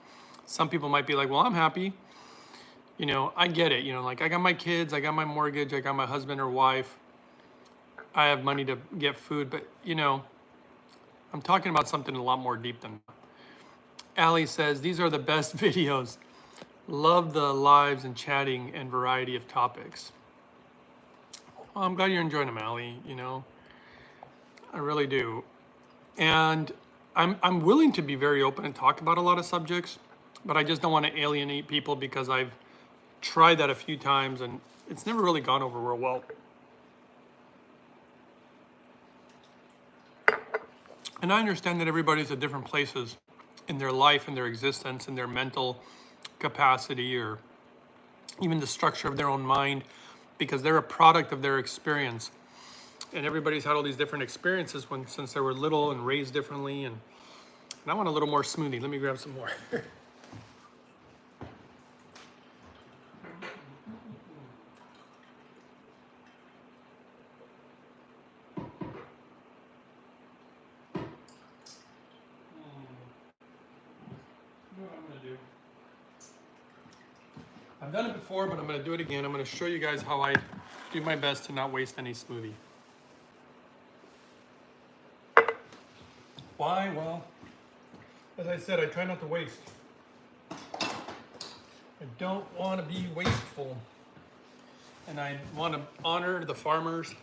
Some people might be like, well, I'm happy. I get it. Like I got my kids, I got my mortgage, I got my husband or wife. I have money to get food, but I'm talking about something a lot more deep than that. Allie says, these are the best videos. Love the lives and chatting and variety of topics. Well, I'm glad you're enjoying them, Allie. I really do. And I'm willing to be very open and talk about a lot of subjects, but I just don't want to alienate people, because I've tried that a few times and it's never really gone over real well. And I understand that everybody's at different places in their life, in their existence, in their mental capacity, or even the structure of their own mind, because they're a product of their experience. And everybody's had all these different experiences since they were little and raised differently. And I want a little more smoothie. Let me grab some more. I've done it before, but I'm going to do it again. I'm going to show you guys how I do my best to not waste any smoothie. Why? Well, as I said, I try not to waste. I don't want to be wasteful. And I want to honor the farmers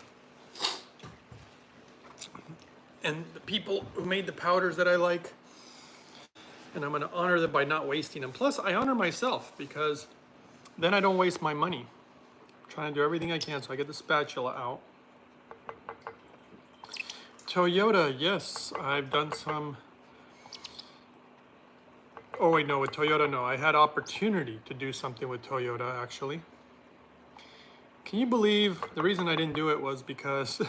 and the people who made the powders that I like. And I'm going to honor them by not wasting them. Plus, I honor myself, because then I don't waste my money. I'm trying to do everything I can, so I get the spatula out. Toyota, yes, I've done some. Oh wait, no, with Toyota, no. I had opportunity to do something with Toyota, actually. Can you believe the reason I didn't do it was because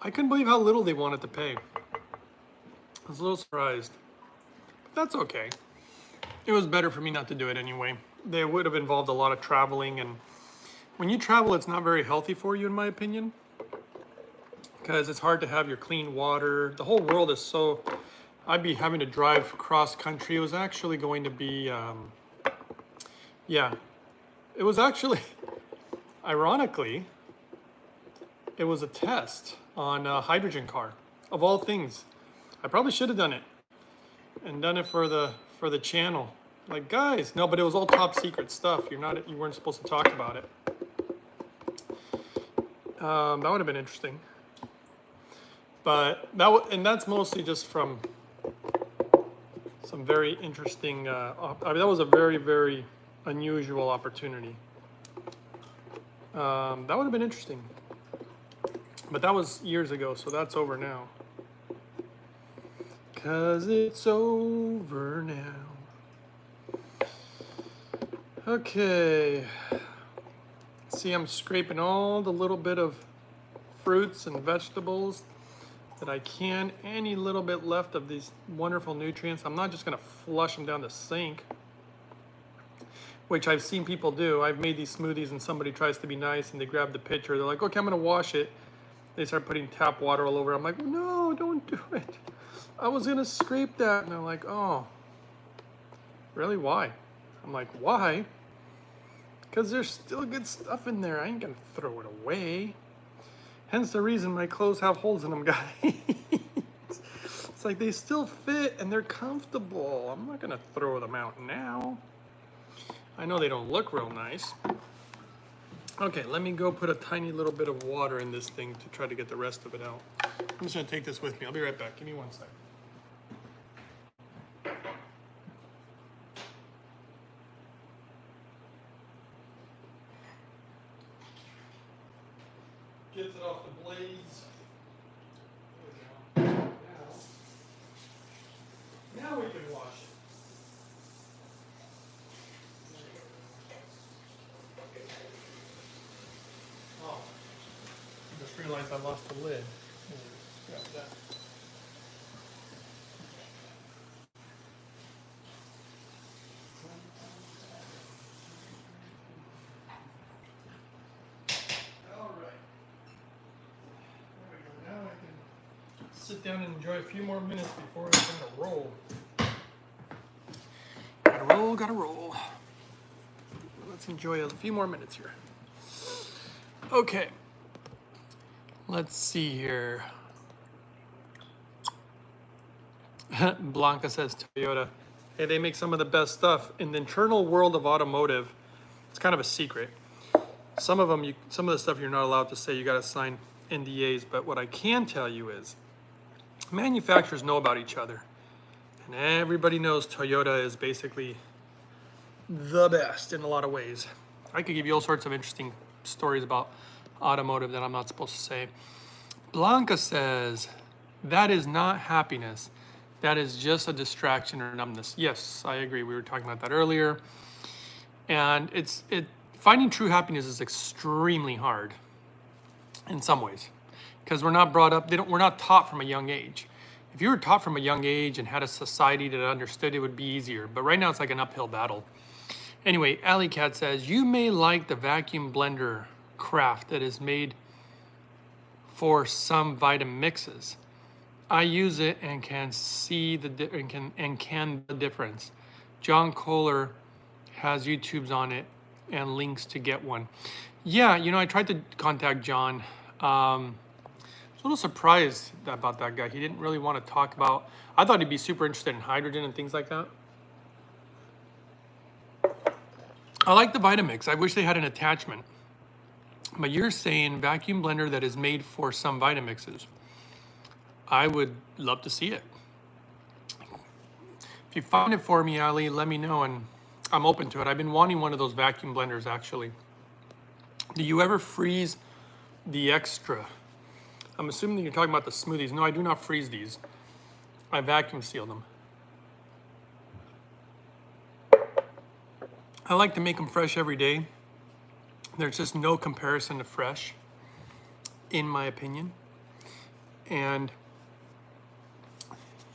I couldn't believe how little they wanted to pay. I was a little surprised, but that's okay. It was better for me not to do it anyway. They would have involved a lot of traveling, and when you travel, it's not very healthy for you, in my opinion, because it's hard to have your clean water. The whole world is so, I'd be having to drive cross country. It was actually going to be, yeah, it was actually, ironically, it was a test on a hydrogen car, of all things. I probably should have done it and done it for the channel. Like, guys, no, but it was all top secret stuff. You weren't supposed to talk about it. That would have been interesting. But that's mostly just from some very interesting. I mean, that was a very, very unusual opportunity. That would have been interesting. But that was years ago, so that's over now. 'Cause it's over now. Okay. See, I'm scraping all the little bit of fruits and vegetables that I can. Any little bit left of these wonderful nutrients. I'm not just gonna flush them down the sink, which I've seen people do. I've made these smoothies and somebody tries to be nice and they grab the pitcher. They're like, okay, I'm gonna wash it. They start putting tap water all over. I'm like, no, don't do it. I was gonna scrape that. And they're like, oh, really, why? I'm like, why? Because there's still good stuff in there. I ain't gonna throw it away. Hence the reason my clothes have holes in them, guys. It's like they still fit and they're comfortable. I'm not gonna throw them out now. I know they don't look real nice. Okay, let me go put a tiny little bit of water in this thing to try to get the rest of it out. I'm just gonna take this with me. I'll be right back. Give me 1 second. Gets it off the blades. There we go. Now we can wash it. Oh, I just realized I lost the lid. Grab that. All right. There we go. Now I can sit down and enjoy a few more minutes before I can roll. Gotta roll. Let's enjoy a few more minutes here. Okay. Let's see here. Blanca says Toyota. Hey, they make some of the best stuff. In the internal world of automotive, it's kind of a secret. Some of the stuff you're not allowed to say, you gotta sign NDAs, but what I can tell you is manufacturers know about each other. And everybody knows Toyota is basically the best in a lot of ways. I could give you all sorts of interesting stories about automotive that I'm not supposed to say. Blanca says, that is not happiness. That is just a distraction or numbness. Yes, I agree. We were talking about that earlier. And finding true happiness is extremely hard in some ways because we're not brought up, we're not taught from a young age. If you were taught from a young age and had a society that understood, it would be easier. But right now it's like an uphill battle. Anyway, Alley Cat says, you may like the vacuum blender craft that is made for some vitamin mixes. I use it and can see the difference. John Kohler has YouTubes on it and links to get one. Yeah, you know, I tried to contact John. I was a little surprised about that guy. He didn't really want to talk about, I thought he'd be super interested in hydrogen and things like that. I like the Vitamix. I wish they had an attachment. But you're saying vacuum blender that is made for some Vitamixes. I would love to see it. If you find it for me, Ali, let me know, and I'm open to it. I've been wanting one of those vacuum blenders, actually. Do you ever freeze the extra? I'm assuming that you're talking about the smoothies. No, I do not freeze these. I vacuum seal them. I like to make them fresh every day. There's just no comparison to fresh, in my opinion. And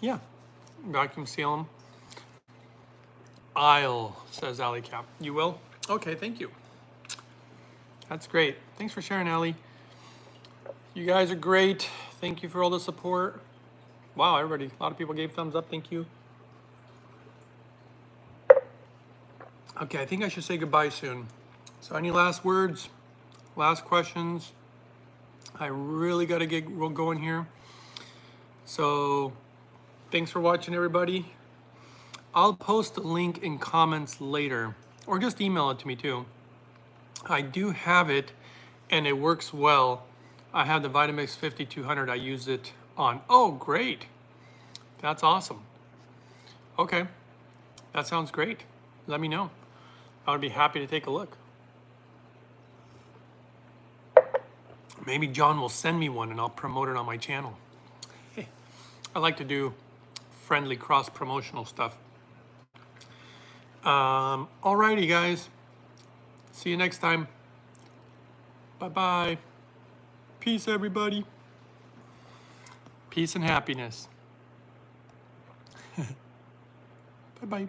yeah, vacuum seal them. I'll, says Alley Cap. You will? Okay, thank you. That's great. Thanks for sharing, Alley. You guys are great. Thank you for all the support. Wow, everybody, a lot of people gave thumbs up. Thank you. Okay, I think I should say goodbye soon. So any last words, last questions? I really got to get going here. So thanks for watching, everybody. I'll post a link in comments later, or just email it to me too. I do have it, and it works well. I have the Vitamix 5200. I use it on. Oh, great. That's awesome. Okay, that sounds great. Let me know. I would be happy to take a look. Maybe John will send me one and I'll promote it on my channel. Hey, I like to do friendly cross-promotional stuff. Alrighty, guys. See you next time. Bye-bye. Peace, everybody. Peace and happiness. Bye-bye.